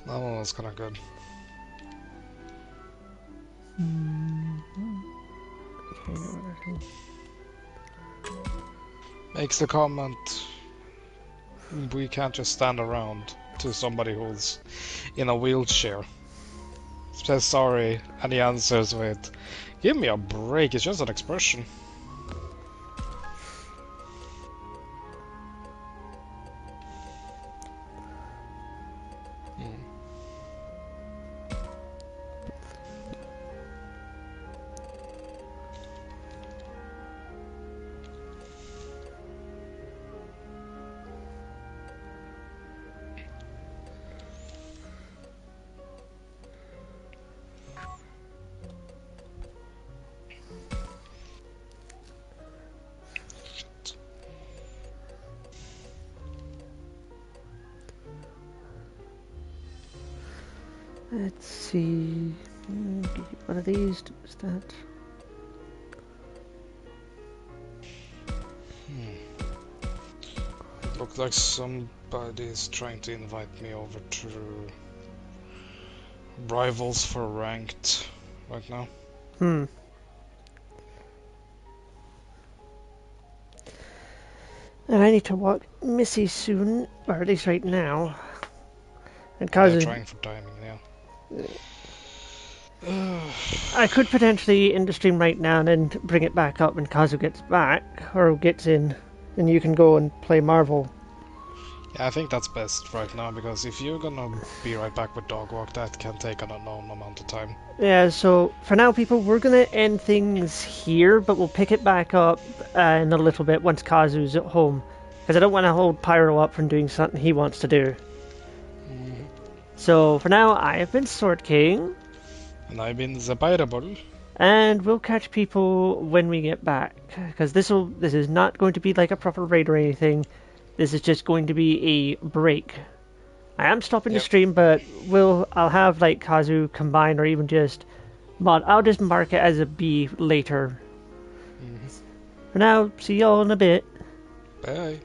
That one was kinda good. Makes the comment, we can't just stand around, to somebody who's in a wheelchair. Says sorry, and he answers with, give me a break, it's just an expression. Let's see. One of these to boost that. Looks like somebody's trying to invite me over to Rivals for Ranked right now. And I need to walk Missy soon, or at least right now. And They're trying for timing now. I could potentially end the stream right now and then bring it back up when Kazu gets back, or gets in, and you can go and play Marvel. Yeah, I think that's best right now, because if you're gonna be right back with dog walk, that can take an unknown amount of time. Yeah, so for now, people, we're going to end things here, but we'll pick it back up in a little bit once Kazu's at home. Because I don't want to hold Pyro up from doing something he wants to do. So for now, I have been Sword King. And I've been the Pyrobull. And we'll catch people when we get back. Because this is not going to be like a proper raid or anything. This is just going to be a break. I am stopping the stream, but I'll have like Kazu combine, or even just I'll just mark it as a B later. For now, see y'all in a bit. Bye.